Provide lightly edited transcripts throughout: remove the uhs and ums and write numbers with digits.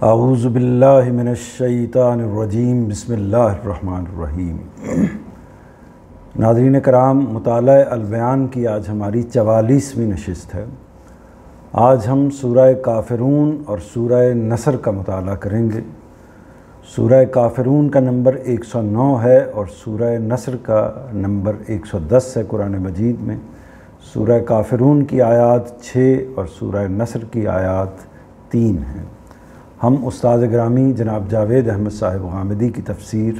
اعوذ باللہ من الشیطان الرجیم بسم اللہ الرحمن الرحیم۔ ناظرین کرام، مطالعہ البیان کی آج ہماری 44ویں نشست ہے۔ آج ہم سورہ کافرون اور سورہ نصر کا مطالعہ کریں گے۔ سورہ کافرون کا نمبر 109 ہے اور سورہ نصر کا نمبر 110 ہے قرآن مجید میں۔ سورہ کافرون کی آیات 6 اور سورہ نصر کی آیات 3 ہیں۔ ہم استاد گرامی جناب جاوید احمد صاحب غامدی کی تفسیر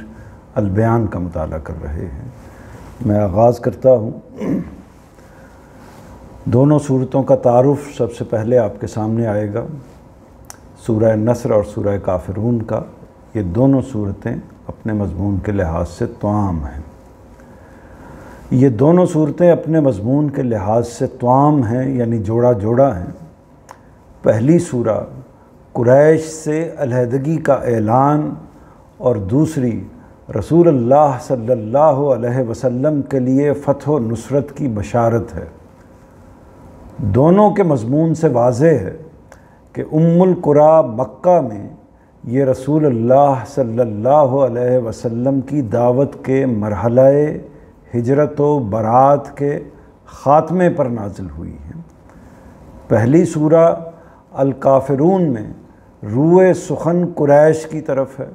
البیان کا مطالعہ کر رہے ہیں۔ میں آغاز کرتا ہوں۔ دونوں صورتوں کا تعارف سب سے پہلے آپ کے سامنے آئے گا۔ سورہ نصر اور سورہ کافرون کا، یہ دونوں صورتیں اپنے مضمون کے لحاظ سے توام ہیں۔ یہ دونوں صورتیں اپنے مضمون کے لحاظ سے توام ہیں، یعنی جوڑا جوڑا ہیں۔ پہلی سورہ قریش سے علیحدگی کا اعلان اور دوسری رسول اللہ صلی اللہ علیہ وسلم کے لیے فتح و نصرت کی بشارت ہے۔ دونوں کے مضمون سے واضح ہے کہ ام القری مکہ میں یہ رسول اللہ صلی اللہ علیہ وسلم کی دعوت کے مرحلہ ہجرت و برات کے خاتمے پر نازل ہوئی ہیں۔ پہلی سورہ الکافرون میں روئے سخن قریش کی طرف ہے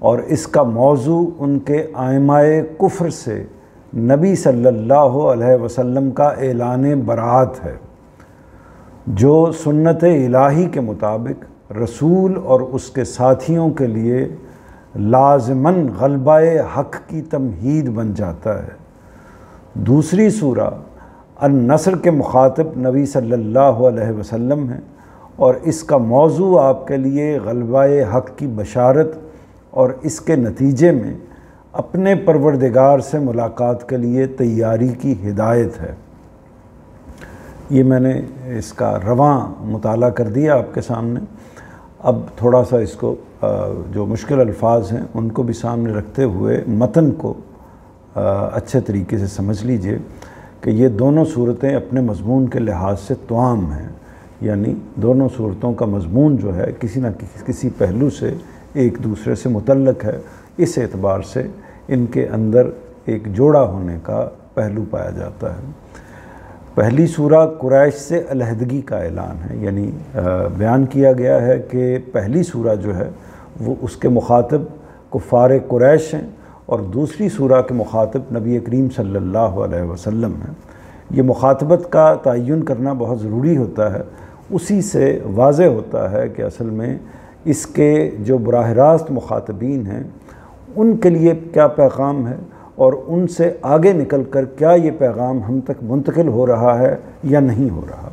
اور اس کا موضوع ان کے ائمہ کفر سے نبی صلی اللہ علیہ وسلم کا اعلان برات ہے، جو سنت الہی کے مطابق رسول اور اس کے ساتھیوں کے لیے لازماً غلبہ حق کی تمہید بن جاتا ہے۔ دوسری سورہ النصر کے مخاطب نبی صلی اللہ علیہ وسلم ہیں اور اس کا موضوع آپ کے لیے غلبہ حق کی بشارت اور اس کے نتیجے میں اپنے پروردگار سے ملاقات کے لیے تیاری کی ہدایت ہے۔ یہ میں نے اس کا رواں مطالعہ کر دیا آپ کے سامنے۔ اب تھوڑا سا اس کو جو مشکل الفاظ ہیں ان کو بھی سامنے رکھتے ہوئے متن کو اچھے طریقے سے سمجھ لیجئے کہ یہ دونوں صورتیں اپنے مضمون کے لحاظ سے توام ہیں، یعنی دونوں صورتوں کا مضمون جو ہے کسی نہ کسی پہلو سے ایک دوسرے سے متعلق ہے۔ اس اعتبار سے ان کے اندر ایک جوڑا ہونے کا پہلو پایا جاتا ہے۔ پہلی سورہ قریش سے علیحدگی کا اعلان ہے، یعنی بیان کیا گیا ہے کہ پہلی سورہ جو ہے وہ اس کے مخاطب کفار قریش ہیں اور دوسری سورہ کے مخاطب نبی کریم صلی اللہ علیہ وسلم ہیں۔ یہ مخاطبت کا تعین کرنا بہت ضروری ہوتا ہے۔ اسی سے واضح ہوتا ہے کہ اصل میں اس کے جو براہ راست مخاطبین ہیں ان کے لیے کیا پیغام ہے اور ان سے آگے نکل کر کیا یہ پیغام ہم تک منتقل ہو رہا ہے یا نہیں ہو رہا۔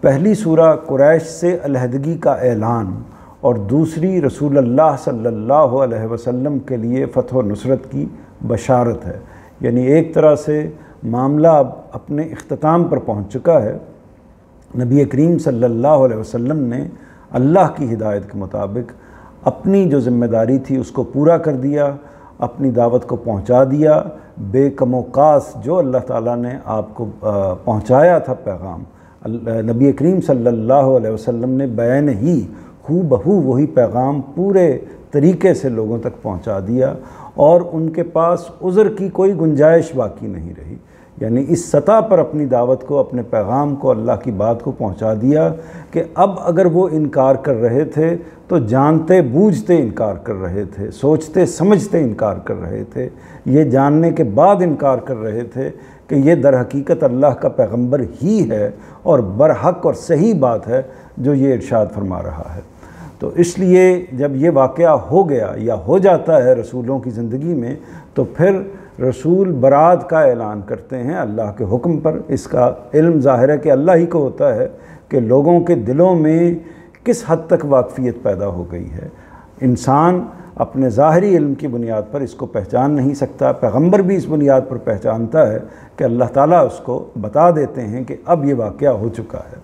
پہلی سورہ قریش سے علیحدگی کا اعلان اور دوسری رسول اللہ صلی اللہ علیہ وسلم کے لیے فتح و نصرت کی بشارت ہے، یعنی ایک طرح سے معاملہ اب اپنے اختتام پر پہنچ چکا ہے۔ نبی کریم صلی اللہ علیہ وسلم نے اللہ کی ہدایت کے مطابق اپنی جو ذمہ داری تھی اس کو پورا کر دیا، اپنی دعوت کو پہنچا دیا۔ بے کم و کاس جو اللہ تعالیٰ نے آپ کو پہنچایا تھا پیغام، نبی کریم صلی اللہ علیہ وسلم نے بعین ہی ہو بہو وہی پیغام پورے طریقے سے لوگوں تک پہنچا دیا اور ان کے پاس عذر کی کوئی گنجائش باقی نہیں رہی، یعنی اس سطح پر اپنی دعوت کو، اپنے پیغام کو، اللہ کی بات کو پہنچا دیا کہ اب اگر وہ انکار کر رہے تھے تو جانتے بوجھتے انکار کر رہے تھے، سوچتے سمجھتے انکار کر رہے تھے، یہ جاننے کے بعد انکار کر رہے تھے کہ یہ در حقیقت اللہ کا پیغمبر ہی ہے اور برحق اور صحیح بات ہے جو یہ ارشاد فرما رہا ہے۔ تو اس لیے جب یہ واقعہ ہو گیا یا ہو جاتا ہے رسولوں کی زندگی میں تو پھر رسول برات کا اعلان کرتے ہیں اللہ کے حکم پر۔ اس کا علم ظاہر ہے کہ اللہ ہی کو ہوتا ہے کہ لوگوں کے دلوں میں کس حد تک واقفیت پیدا ہو گئی ہے۔ انسان اپنے ظاہری علم کی بنیاد پر اس کو پہچان نہیں سکتا، پیغمبر بھی اس بنیاد پر پہچانتا ہے کہ اللہ تعالیٰ اس کو بتا دیتے ہیں کہ اب یہ واقعہ ہو چکا ہے۔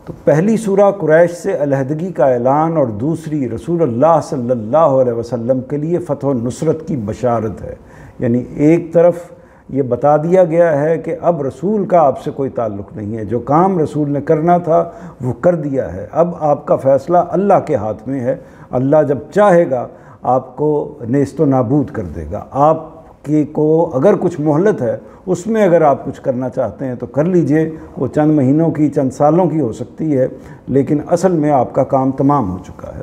تو پہلی سورہ قریش سے علیحدگی کا اعلان اور دوسری رسول اللہ صلی اللہ علیہ وسلم کے لیے فتح و نصرت کی بشارت ہے، یعنی ایک طرف یہ بتا دیا گیا ہے کہ اب رسول کا آپ سے کوئی تعلق نہیں ہے، جو کام رسول نے کرنا تھا وہ کر دیا ہے، اب آپ کا فیصلہ اللہ کے ہاتھ میں ہے، اللہ جب چاہے گا آپ کو نیست و نابود کر دے گا۔ آپ کی کو اگر کچھ مہلت ہے اس میں اگر آپ کچھ کرنا چاہتے ہیں تو کر لیجئے، وہ چند مہینوں کی چند سالوں کی ہو سکتی ہے، لیکن اصل میں آپ کا کام تمام ہو چکا ہے۔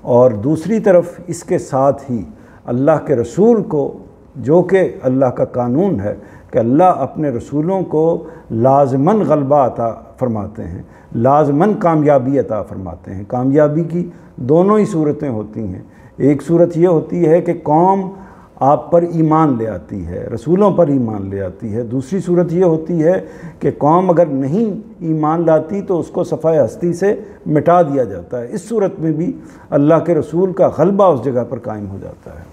اور دوسری طرف اس کے ساتھ ہی اللہ کے رسول کو، جو کہ اللہ کا قانون ہے کہ اللہ اپنے رسولوں کو لازماً غلبہ عطا فرماتے ہیں، لازماً کامیابی عطا فرماتے ہیں۔ کامیابی کی دونوں ہی صورتیں ہوتی ہیں، ایک صورت یہ ہوتی ہے کہ قوم آپ پر ایمان لے آتی ہے، رسولوں پر ایمان لے آتی ہے، دوسری صورت یہ ہوتی ہے کہ قوم اگر نہیں ایمان لاتی تو اس کو صفحہ ہستی سے مٹا دیا جاتا ہے۔ اس صورت میں بھی اللہ کے رسول کا غلبہ اس جگہ پر قائم ہو جاتا ہے۔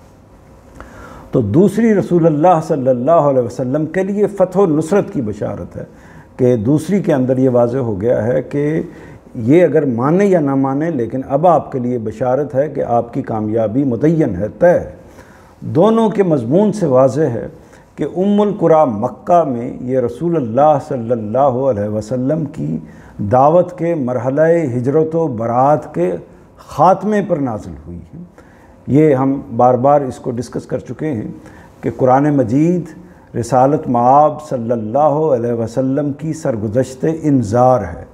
تو دوسری رسول اللہ صلی اللہ علیہ وسلم کے لیے فتح و نصرت کی بشارت ہے کہ دوسری کے اندر یہ واضح ہو گیا ہے کہ یہ اگر مانے یا نہ مانے، لیکن اب آپ کے لیے بشارت ہے کہ آپ کی کامیابی متعین ہے، طے ہے۔ دونوں کے مضمون سے واضح ہے کہ ام القریٰ مکہ میں یہ رسول اللہ صلی اللہ علیہ وسلم کی دعوت کے مرحلہ ہجرت و برات کے خاتمے پر نازل ہوئی ہے۔ یہ ہم بار بار اس کو ڈسکس کر چکے ہیں کہ قرآن مجید رسالت مآب صلی اللہ علیہ وسلم کی سرگزشت انذار ہے،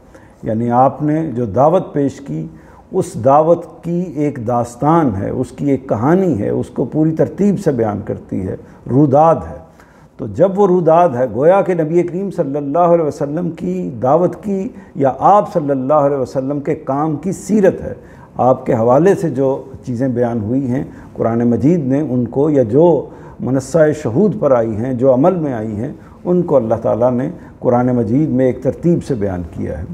یعنی آپ نے جو دعوت پیش کی اس دعوت کی ایک داستان ہے، اس کی ایک کہانی ہے، اس کو پوری ترتیب سے بیان کرتی ہے، روداد ہے۔ تو جب وہ روداد ہے، گویا کہ نبی کریم صلی اللہ علیہ وسلم کی دعوت کی یا آپ صلی اللہ علیہ وسلم کے کام کی سیرت ہے، آپ کے حوالے سے جو چیزیں بیان ہوئی ہیں قرآن مجید نے ان کو، یا جو منصہ شہود پر آئی ہیں، جو عمل میں آئی ہیں، ان کو اللہ تعالیٰ نے قرآن مجید میں ایک ترتیب سے بیان کیا ہے۔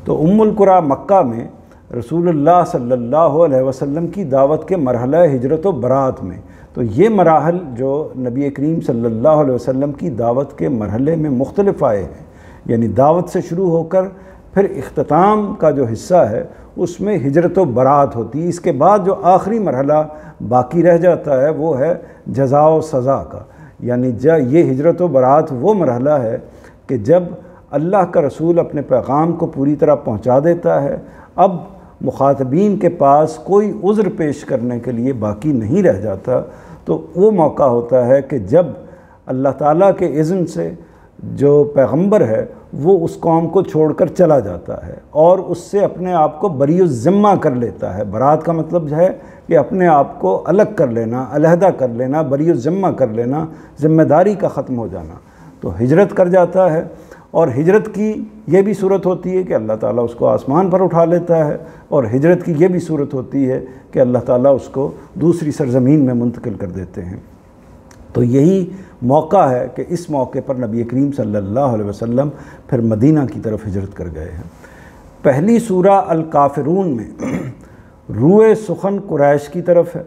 تو ام القریٰ مکہ میں رسول اللہ صلی اللہ علیہ وسلم کی دعوت کے مرحلہ ہجرت و برات میں، تو یہ مراحل جو نبی کریم صلی اللہ علیہ وسلم کی دعوت کے مرحلے میں مختلف آئے ہیں، یعنی دعوت سے شروع ہو کر پھر اختتام کا جو حصہ ہے اس میں ہجرت و برات ہوتی ہے۔ اس کے بعد جو آخری مرحلہ باقی رہ جاتا ہے وہ ہے جزا و سزا کا، یعنی یہ ہجرت و برات وہ مرحلہ ہے کہ جب اللہ کا رسول اپنے پیغام کو پوری طرح پہنچا دیتا ہے، اب مخاطبین کے پاس کوئی عذر پیش کرنے کے لیے باقی نہیں رہ جاتا، تو وہ موقع ہوتا ہے کہ جب اللہ تعالیٰ کے اذن سے جو پیغمبر ہے وہ اس قوم کو چھوڑ کر چلا جاتا ہے اور اس سے اپنے آپ کو بری الذمہ کر لیتا ہے۔ برات کا مطلب ہے کہ اپنے آپ کو الگ کر لینا، علیحدہ کر لینا، بری الذمہ کر لینا، ذمہ داری کا ختم ہو جانا۔ تو ہجرت کر جاتا ہے، اور ہجرت کی یہ بھی صورت ہوتی ہے کہ اللہ تعالیٰ اس کو آسمان پر اٹھا لیتا ہے، اور ہجرت کی یہ بھی صورت ہوتی ہے کہ اللہ تعالیٰ اس کو دوسری سرزمین میں منتقل کر دیتے ہیں۔ تو یہی موقع ہے کہ اس موقع پر نبی کریم صلی اللہ علیہ وسلم پھر مدینہ کی طرف ہجرت کر گئے ہیں۔ پہلی سورہ الکافرون میں روئے سخن قریش کی طرف ہے،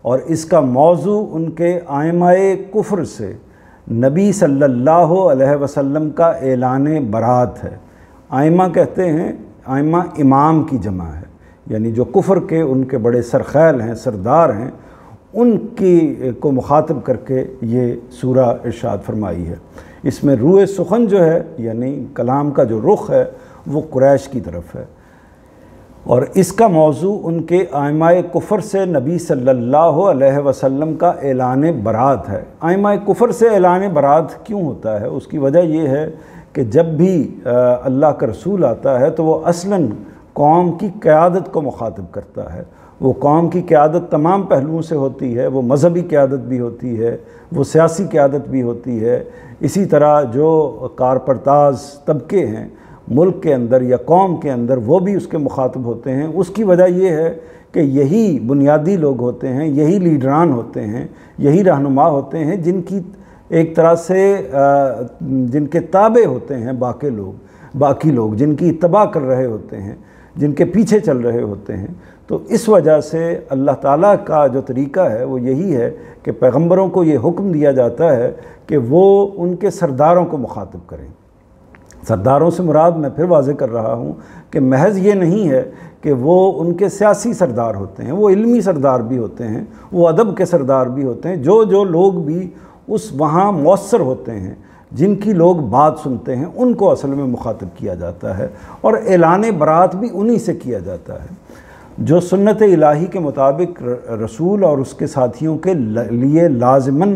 اور اس کا موضوع ان کے آئمہ کفر سے نبی صلی اللہ علیہ وسلم کا اعلان برات ہے۔ آئمہ کہتے ہیں، آئمہ امام کی جمع ہے، یعنی جو کفر کے ان کے بڑے سرخیل ہیں، سردار ہیں، ان کی کو مخاطب کر کے یہ سورہ ارشاد فرمائی ہے۔ اس میں روئے سخن جو ہے، یعنی کلام کا جو رخ ہے، وہ قریش کی طرف ہے، اور اس کا موضوع ان کے آئمہ کفر سے نبی صلی اللہ علیہ وسلم کا اعلان برات ہے۔ آئمہ کفر سے اعلان برات کیوں ہوتا ہے؟ اس کی وجہ یہ ہے کہ جب بھی اللہ کا رسول آتا ہے تو وہ اصلاً قوم کی قیادت کو مخاطب کرتا ہے۔ وہ قوم کی قیادت تمام پہلوؤں سے ہوتی ہے، وہ مذہبی قیادت بھی ہوتی ہے، وہ سیاسی قیادت بھی ہوتی ہے، اسی طرح جو کارپرتاز طبقے ہیں ملک کے اندر یا قوم کے اندر وہ بھی اس کے مخاطب ہوتے ہیں۔ اس کی وجہ یہ ہے کہ یہی بنیادی لوگ ہوتے ہیں، یہی لیڈران ہوتے ہیں، یہی رہنما ہوتے ہیں جن کی ایک طرح سے جن کے تابع ہوتے ہیں باقی لوگ جن کی اتباع کر رہے ہوتے ہیں، جن کے پیچھے چل رہے ہوتے ہیں۔ تو اس وجہ سے اللہ تعالیٰ کا جو طریقہ ہے وہ یہی ہے کہ پیغمبروں کو یہ حکم دیا جاتا ہے کہ وہ ان کے سرداروں کو مخاطب کریں۔ سرداروں سے مراد میں پھر واضح کر رہا ہوں کہ محض یہ نہیں ہے کہ وہ ان کے سیاسی سردار ہوتے ہیں، وہ علمی سردار بھی ہوتے ہیں، وہ ادب کے سردار بھی ہوتے ہیں، جو لوگ بھی اس وہاں مؤثر ہوتے ہیں، جن کی لوگ بات سنتے ہیں، ان کو اصل میں مخاطب کیا جاتا ہے، اور اعلان برات بھی انہی سے کیا جاتا ہے، جو سنت الہی کے مطابق رسول اور اس کے ساتھیوں کے لیے لازماً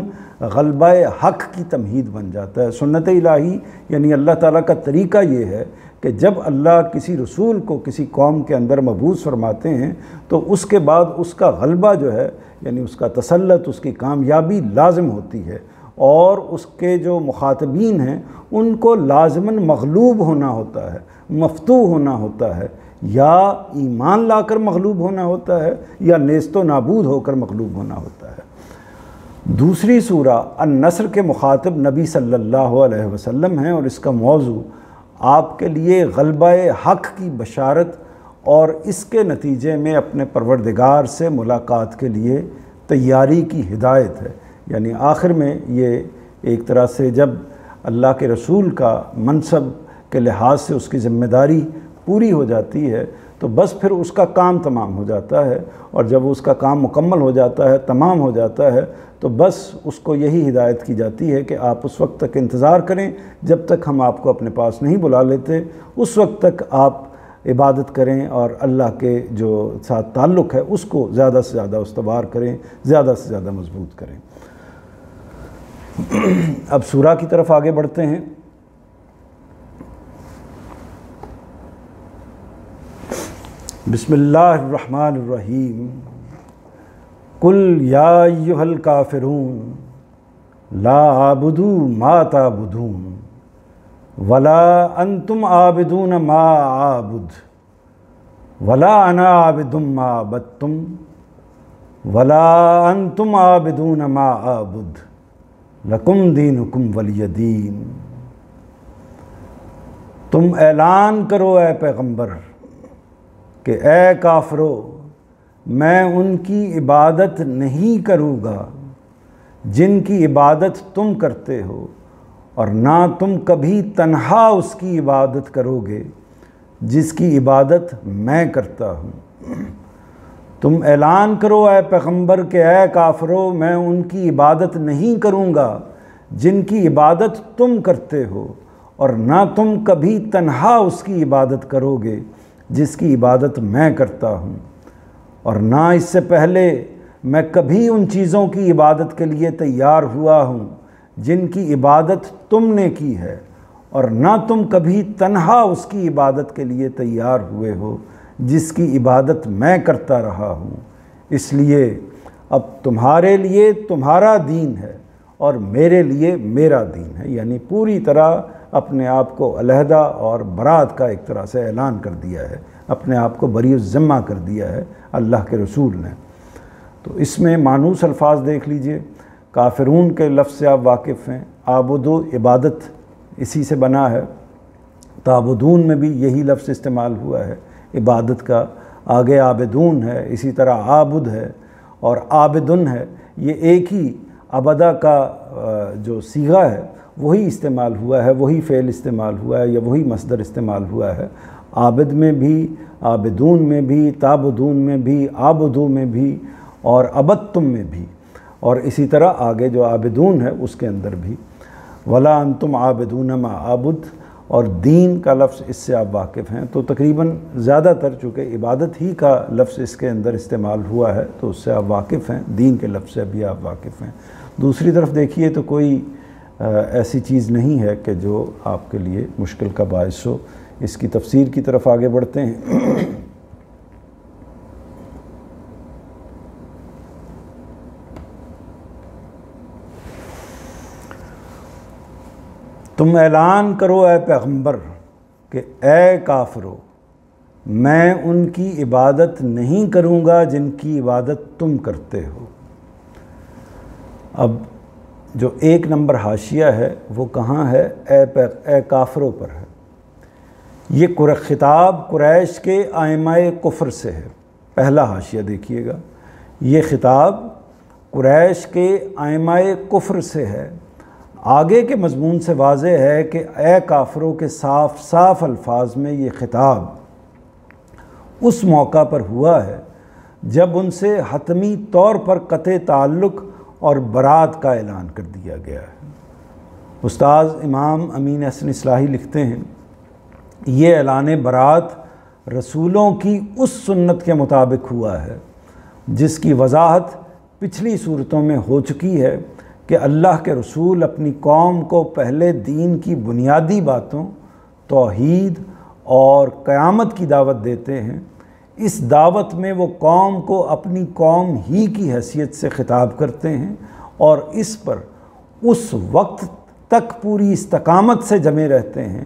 غلبہ حق کی تمہید بن جاتا ہے۔ سنت الہی یعنی اللہ تعالیٰ کا طریقہ یہ ہے کہ جب اللہ کسی رسول کو کسی قوم کے اندر مبعوث فرماتے ہیں تو اس کے بعد اس کا غلبہ جو ہے، یعنی اس کا تسلط، اس کی کامیابی لازم ہوتی ہے، اور اس کے جو مخاطبین ہیں ان کو لازماً مغلوب ہونا ہوتا ہے، مفتوح ہونا ہوتا ہے، یا ایمان لا کر مغلوب ہونا ہوتا ہے، یا نیست و نابود ہو کر مغلوب ہونا ہوتا ہے۔ دوسری سورہ النصر کے مخاطب نبی صلی اللہ علیہ وسلم ہیں، اور اس کا موضوع آپ کے لیے غلبہ حق کی بشارت اور اس کے نتیجے میں اپنے پروردگار سے ملاقات کے لیے تیاری کی ہدایت ہے۔ یعنی آخر میں یہ ایک طرح سے جب اللہ کے رسول کا منصب کے لحاظ سے اس کی ذمہ داری پوری ہو جاتی ہے تو بس پھر اس کا کام تمام ہو جاتا ہے، اور جب اس کا کام مکمل ہو جاتا ہے، تمام ہو جاتا ہے، تو بس اس کو یہی ہدایت کی جاتی ہے کہ آپ اس وقت تک انتظار کریں جب تک ہم آپ کو اپنے پاس نہیں بلا لیتے، اس وقت تک آپ عبادت کریں اور اللہ کے جو ساتھ تعلق ہے اس کو زیادہ سے زیادہ استوار کریں، زیادہ سے زیادہ مضبوط کریں۔ اب سورہ کی طرف آگے بڑھتے ہیں۔ بسم اللہ الرحمن الرحیم۔ قل یا ایھا الکافرون لا اعبد ما تعبدون ولا انتم عابدون ما اعبد ولا انا عابد ما عبدتم ولا انتم عابدون ما اعبد لکم دینکم ولی دین۔ تم اعلان کرو اے پیغمبر کہ اے کافرو، میں ان کی عبادت نہیں کروں گا جن کی عبادت تم کرتے ہو، اور نہ تم کبھی تنہا اس کی عبادت کرو گے جس کی عبادت میں کرتا ہوں۔ تم اعلان کرو اے پیغمبر کہ اے کافرو، میں ان کی عبادت نہیں کروں گا جن کی عبادت تم کرتے ہو، اور نہ تم کبھی تنہا اس کی عبادت کرو گے جس کی عبادت میں کرتا ہوں، اور نہ اس سے پہلے میں کبھی ان چیزوں کی عبادت کے لیے تیار ہوا ہوں جن کی عبادت تم نے کی ہے، اور نہ تم کبھی تنہا اس کی عبادت کے لیے تیار ہوئے ہو جس کی عبادت میں کرتا رہا ہوں۔ اس لیے اب تمہارے لیے تمہارا دین ہے اور میرے لیے میرا دین ہے۔ یعنی پوری طرح اپنے آپ کو علیحدہ اور برات کا ایک طرح سے اعلان کر دیا ہے، اپنے آپ کو بری الذمہ کر دیا ہے اللہ کے رسول نے۔ تو اس میں مانوس الفاظ دیکھ لیجئے۔ کافرون کے لفظ سے آپ واقف ہیں، عابدو عبادت اسی سے بنا ہے، تعبدون میں بھی یہی لفظ استعمال ہوا ہے عبادت کا، آگے عابدون ہے، اسی طرح عابد ہے اور عابدن ہے، یہ ایک ہی عبدہ کا جو صیغہ ہے وہی استعمال ہوا ہے، وہی فعل استعمال ہوا ہے یا وہی مصدر استعمال ہوا ہے۔ عابد میں بھی، عابدون میں بھی، تعبدون میں بھی، عابدو میں بھی اور عبدتم میں بھی، اور اسی طرح آگے جو عابدون ہے اس کے اندر بھی۔ ولا انتم عابدون ما اعبد، اور دین کا لفظ اس سے آپ واقف ہیں، تو تقریباً زیادہ تر چونکہ عبادت ہی کا لفظ اس کے اندر استعمال ہوا ہے تو اس سے آپ واقف ہیں، دین کے لفظ سے بھی آپ واقف ہیں۔ دوسری طرف دیکھیے تو کوئی ایسی چیز نہیں ہے کہ جو آپ کے لیے مشکل کا باعث ہو۔ اس کی تفسیر کی طرف آگے بڑھتے ہیں۔ تم اعلان کرو اے پیغمبر کہ اے کافرو، میں ان کی عبادت نہیں کروں گا جن کی عبادت تم کرتے ہو۔ اب جو ایک نمبر حاشیہ ہے وہ کہاں ہے؟ اے کافروں پر ہے۔ یہ خطاب قریش کے ائمہ کفر سے ہے۔ پہلا حاشیہ دیکھیے گا، یہ خطاب قریش کے ائمہ کفر سے ہے۔ آگے کے مضمون سے واضح ہے کہ اے کافروں کے صاف صاف الفاظ میں یہ خطاب اس موقع پر ہوا ہے جب ان سے حتمی طور پر قطع تعلق اور برات کا اعلان کر دیا گیا ہے۔ استاذ امام امین احسن اصلاحی لکھتے ہیں، یہ اعلان برات رسولوں کی اس سنت کے مطابق ہوا ہے جس کی وضاحت پچھلی صورتوں میں ہو چکی ہے کہ اللہ کے رسول اپنی قوم کو پہلے دین کی بنیادی باتوں، توحید اور قیامت کی دعوت دیتے ہیں۔ اس دعوت میں وہ قوم کو اپنی قوم ہی کی حیثیت سے خطاب کرتے ہیں اور اس پر اس وقت تک پوری استقامت سے جمے رہتے ہیں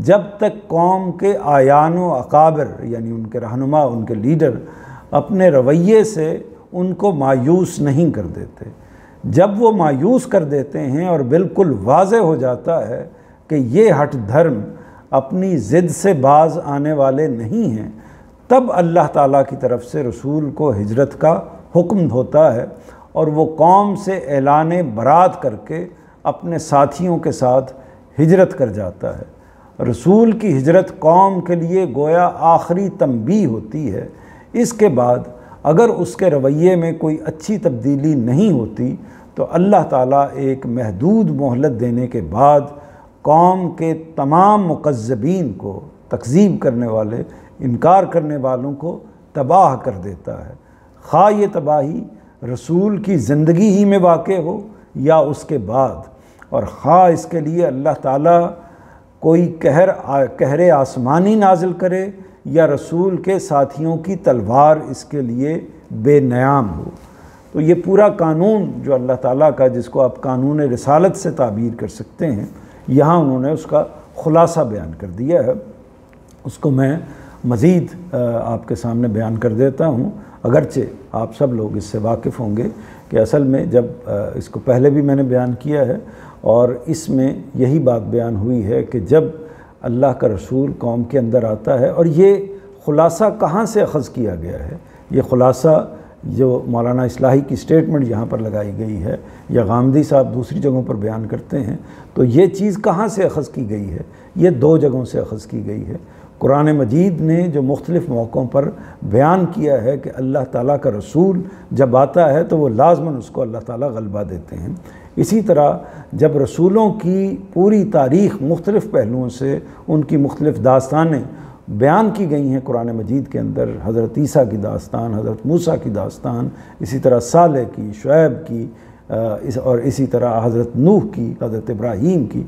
جب تک قوم کے اعیان و اکابر یعنی ان کے رہنما، ان کے لیڈر اپنے رویے سے ان کو مایوس نہیں کر دیتے۔ جب وہ مایوس کر دیتے ہیں اور بالکل واضح ہو جاتا ہے کہ یہ ہٹ دھرم اپنی ضد سے باز آنے والے نہیں ہیں، تب اللہ تعالیٰ کی طرف سے رسول کو ہجرت کا حکم ہوتا ہے اور وہ قوم سے اعلان برات کر کے اپنے ساتھیوں کے ساتھ ہجرت کر جاتا ہے۔ رسول کی ہجرت قوم کے لیے گویا آخری تنبیہ ہوتی ہے۔ اس کے بعد اگر اس کے رویے میں کوئی اچھی تبدیلی نہیں ہوتی تو اللہ تعالیٰ ایک محدود مہلت دینے کے بعد قوم کے تمام مکذبین کو، تکذیب کرنے والے، انکار کرنے والوں کو تباہ کر دیتا ہے، خواہ یہ تباہی رسول کی زندگی ہی میں واقع ہو یا اس کے بعد، اور خواہ اس کے لیے اللہ تعالیٰ کوئی قہر آسمانی نازل کرے یا رسول کے ساتھیوں کی تلوار اس کے لیے بے نیام ہو۔ تو یہ پورا قانون جو اللہ تعالیٰ کا، جس کو آپ قانون رسالت سے تعبیر کر سکتے ہیں، یہاں انہوں نے اس کا خلاصہ بیان کر دیا ہے۔ اس کو میں مزید آپ کے سامنے بیان کر دیتا ہوں، اگرچہ آپ سب لوگ اس سے واقف ہوں گے کہ اصل میں جب اس کو پہلے بھی میں نے بیان کیا ہے اور اس میں یہی بات بیان ہوئی ہے کہ جب اللہ کا رسول قوم کے اندر آتا ہے، اور یہ خلاصہ کہاں سے اخذ کیا گیا ہے، یہ خلاصہ جو مولانا اصلاحی کی سٹیٹمنٹ یہاں پر لگائی گئی ہے یا غامدی صاحب دوسری جگہوں پر بیان کرتے ہیں، تو یہ چیز کہاں سے اخذ کی گئی ہے؟ یہ دو جگہوں سے اخذ کی گئی ہے۔ قرآن مجید نے جو مختلف موقعوں پر بیان کیا ہے کہ اللہ تعالیٰ کا رسول جب آتا ہے تو وہ لازماً اس کو اللہ تعالیٰ غلبہ دیتے ہیں۔ اسی طرح جب رسولوں کی پوری تاریخ مختلف پہلوؤں سے ان کی مختلف داستانیں بیان کی گئی ہیں قرآن مجید کے اندر، حضرت عیسیٰ کی داستان، حضرت موسیٰ کی داستان، اسی طرح صالح کی، شعیب کی، اور اسی طرح حضرت نوح کی، حضرت ابراہیم کی،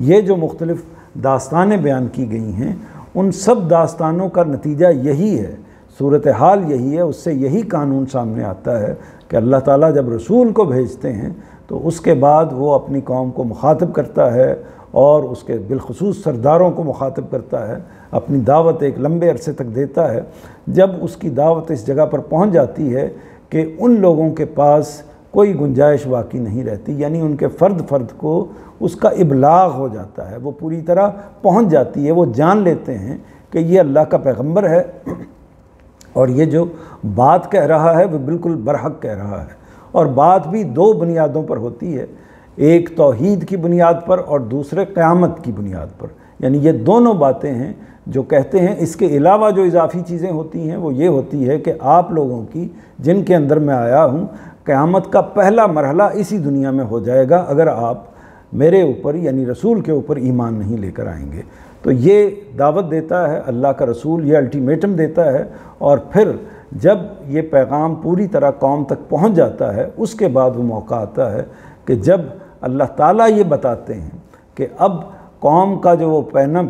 یہ جو مختلف داستانیں بیان کی گئی ہیں، ان سب داستانوں کا نتیجہ یہی ہے، صورتحال یہی ہے، اس سے یہی قانون سامنے آتا ہے کہ اللہ تعالیٰ جب رسول کو بھیجتے ہیں تو اس کے بعد وہ اپنی قوم کو مخاطب کرتا ہے اور اس کے بالخصوص سرداروں کو مخاطب کرتا ہے، اپنی دعوت ایک لمبے عرصے تک دیتا ہے۔ جب اس کی دعوت اس جگہ پر پہنچ جاتی ہے کہ ان لوگوں کے پاس کوئی گنجائش باقی نہیں رہتی، یعنی ان کے فرد کو اس کا ابلاغ ہو جاتا ہے، وہ پوری طرح پہنچ جاتی ہے، وہ جان لیتے ہیں کہ یہ اللہ کا پیغمبر ہے اور یہ جو بات کہہ رہا ہے وہ بالکل برحق کہہ رہا ہے۔ اور بات بھی دو بنیادوں پر ہوتی ہے، ایک توحید کی بنیاد پر اور دوسرے قیامت کی بنیاد پر، یعنی یہ دونوں باتیں ہیں جو کہتے ہیں۔ اس کے علاوہ جو اضافی چیزیں ہوتی ہیں وہ یہ ہوتی ہے کہ آپ لوگوں کی، جن کے اندر میں آیا ہوں، قیامت کا پہلا مرحلہ اسی دنیا میں ہو جائے گا اگر آپ میرے اوپر یعنی رسول کے اوپر ایمان نہیں لے کر آئیں گے۔ تو یہ دعوت دیتا ہے اللہ کا رسول، یہ الٹیمیٹم دیتا ہے، اور پھر جب یہ پیغام پوری طرح قوم تک پہنچ جاتا ہے اس کے بعد وہ موقع آتا ہے کہ جب اللہ تعالیٰ یہ بتاتے ہیں کہ اب قوم کا جو وہ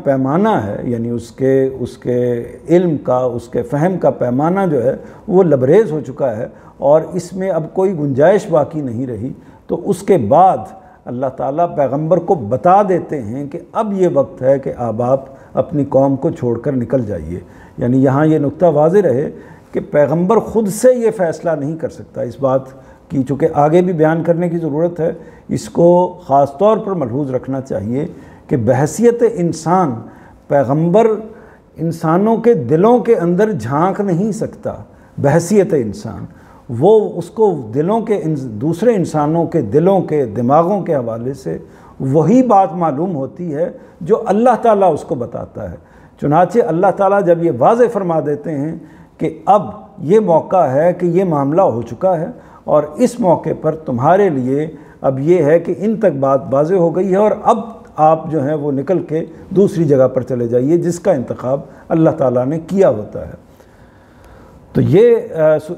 پیمانہ ہے، یعنی اس کے علم کا، اس کے فہم کا پیمانہ جو ہے وہ لبریز ہو چکا ہے اور اس میں اب کوئی گنجائش باقی نہیں رہی، تو اس کے بعد اللہ تعالیٰ پیغمبر کو بتا دیتے ہیں کہ اب یہ وقت ہے کہ اب آپ اپنی قوم کو چھوڑ کر نکل جائیے۔ یعنی یہاں یہ نقطہ واضح رہے کہ پیغمبر خود سے یہ فیصلہ نہیں کر سکتا، اس بات کی چونکہ آگے بھی بیان کرنے کی ضرورت ہے، اس کو خاص طور پر ملحوظ رکھنا چاہیے کہ بحیثیت انسان پیغمبر انسانوں کے دلوں کے اندر جھانک نہیں سکتا۔ بحیثیت انسان وہ اس کو دلوں کے دوسرے انسانوں کے دلوں کے دماغوں کے حوالے سے وہی بات معلوم ہوتی ہے جو اللہ تعالیٰ اس کو بتاتا ہے۔ چنانچہ اللہ تعالیٰ جب یہ واضح فرما دیتے ہیں کہ اب یہ موقع ہے کہ یہ معاملہ ہو چکا ہے اور اس موقع پر تمہارے لیے اب یہ ہے کہ ان تک بات واضح ہو گئی ہے اور اب آپ جو ہیں وہ نکل کے دوسری جگہ پر چلے جائیے جس کا انتخاب اللہ تعالیٰ نے کیا ہوتا ہے۔ تو یہ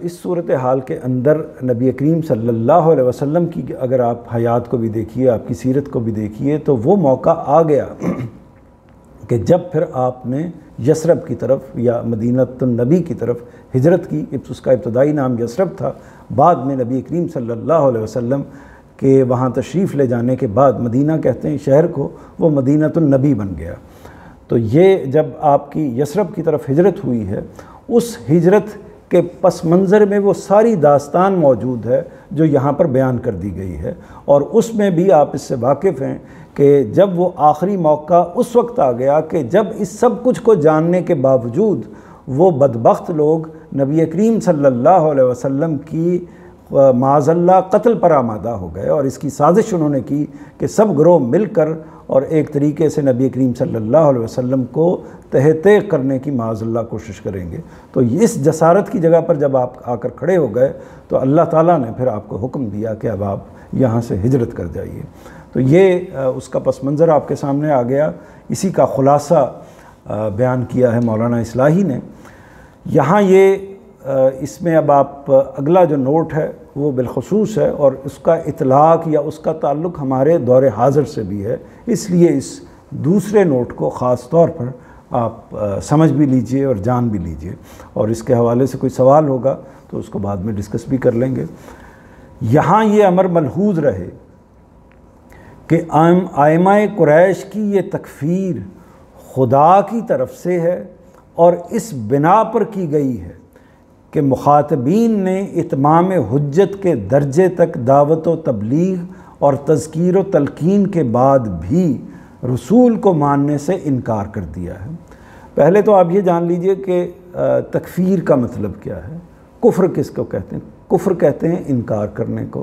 اس صورتحال کے اندر نبی کریم صلی اللہ علیہ وسلم کی اگر آپ حیات کو بھی دیکھیے، آپ کی سیرت کو بھی دیکھیے، تو وہ موقع آ گیا کہ جب پھر آپ نے یثرب کی طرف یا مدینہ النبی کی طرف ہجرت کی۔ اس کا ابتدائی نام یثرب تھا، بعد میں نبی کریم صلی اللہ علیہ وسلم کے وہاں تشریف لے جانے کے بعد مدینہ کہتے ہیں شہر کو، وہ مدینہ النبی بن گیا۔ تو یہ جب آپ کی یثرب کی طرف ہجرت ہوئی ہے، اس ہجرت کے پس منظر میں وہ ساری داستان موجود ہے جو یہاں پر بیان کر دی گئی ہے، اور اس میں بھی آپ اس سے واقف ہیں کہ جب وہ آخری موقع اس وقت آ گیا کہ جب اس سب کچھ کو جاننے کے باوجود وہ بدبخت لوگ نبی کریم صلی اللہ علیہ وسلم کی معاذ اللہ قتل پر آمادہ ہو گئے، اور اس کی سازش انہوں نے کی کہ سب گروہ مل کر اور ایک طریقے سے نبی کریم صلی اللہ علیہ وسلم کو تہ تیغ کرنے کی معاذ اللہ کوشش کریں گے۔ تو اس جسارت کی جگہ پر جب آپ آ کر کھڑے ہو گئے تو اللہ تعالیٰ نے پھر آپ کو حکم دیا کہ اب آپ یہاں سے ہجرت کر جائیے۔ تو یہ اس کا پس منظر آپ کے سامنے آ گیا، اسی کا خلاصہ بیان کیا ہے مولانا اصلاحی نے۔ یہاں یہ اس میں اب آپ اگلا جو نوٹ ہے وہ بالخصوص ہے، اور اس کا اطلاق یا اس کا تعلق ہمارے دور حاضر سے بھی ہے، اس لیے اس دوسرے نوٹ کو خاص طور پر آپ سمجھ بھی لیجئے اور جان بھی لیجئے، اور اس کے حوالے سے کوئی سوال ہوگا تو اس کو بعد میں ڈسکس بھی کر لیں گے۔ یہاں یہ امر ملحوظ رہے کہ ائمہ قریش کی یہ تکفیر خدا کی طرف سے ہے، اور اس بنا پر کی گئی ہے کہ مخاطبین نے اتمام حجت کے درجے تک دعوت و تبلیغ اور تذکیر و تلقین کے بعد بھی رسول کو ماننے سے انکار کر دیا ہے۔ پہلے تو آپ یہ جان لیجئے کہ تکفیر کا مطلب کیا ہے۔ کفر کس کو کہتے ہیں؟ کفر کہتے ہیں انکار کرنے کو،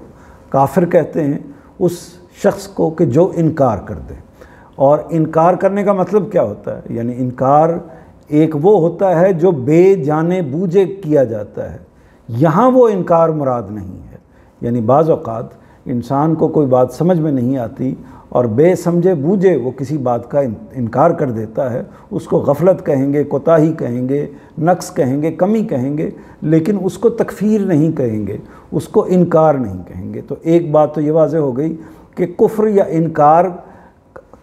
کافر کہتے ہیں اس شخص کو کہ جو انکار کر دے۔ اور انکار کرنے کا مطلب کیا ہوتا ہے؟ یعنی انکار ایک وہ ہوتا ہے جو بے جانے بوجھے کیا جاتا ہے، یہاں وہ انکار مراد نہیں ہے۔ یعنی بعض اوقات انسان کو کوئی بات سمجھ میں نہیں آتی اور بے سمجھے بوجھے وہ کسی بات کا انکار کر دیتا ہے، اس کو غفلت کہیں گے، کوتاہی کہیں گے، نقص کہیں گے، کمی کہیں گے، لیکن اس کو تکفیر نہیں کہیں گے، اس کو انکار نہیں کہیں گے۔ تو ایک بات تو یہ واضح ہو گئی کہ کفر یا انکار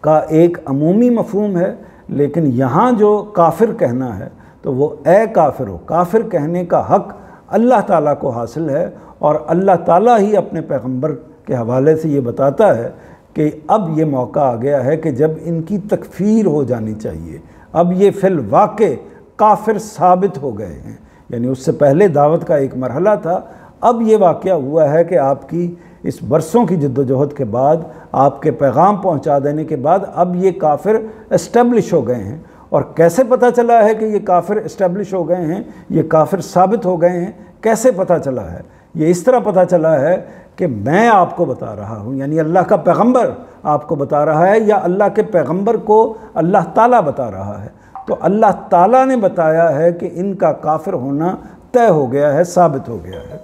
کا ایک عمومی مفہوم ہے، لیکن یہاں جو کافر کہنا ہے تو وہ اے کافر ہو، کافر کہنے کا حق اللہ تعالیٰ کو حاصل ہے، اور اللہ تعالیٰ ہی اپنے پیغمبر کے حوالے سے یہ بتاتا ہے کہ اب یہ موقع آ گیا ہے کہ جب ان کی تکفیر ہو جانی چاہیے، اب یہ فی الواقع کافر ثابت ہو گئے ہیں۔ یعنی اس سے پہلے دعوت کا ایک مرحلہ تھا، اب یہ واقعہ ہوا ہے کہ آپ کی اس برسوں کی جد و جہد کے بعد، آپ کے پیغام پہنچا دینے کے بعد اب یہ کافر اسٹیبلش ہو گئے ہیں۔ اور کیسے پتہ چلا ہے کہ یہ کافر اسٹیبلش ہو گئے ہیں، یہ کافر ثابت ہو گئے ہیں؟ کیسے پتہ چلا ہے؟ یہ اس طرح پتہ چلا ہے کہ میں آپ کو بتا رہا ہوں، یعنی اللہ کا پیغمبر آپ کو بتا رہا ہے، یا اللہ کے پیغمبر کو اللہ تعالیٰ بتا رہا ہے۔ تو اللہ تعالیٰ نے بتایا ہے کہ ان کا کافر ہونا طے ہو گیا ہے، ثابت ہو گیا ہے۔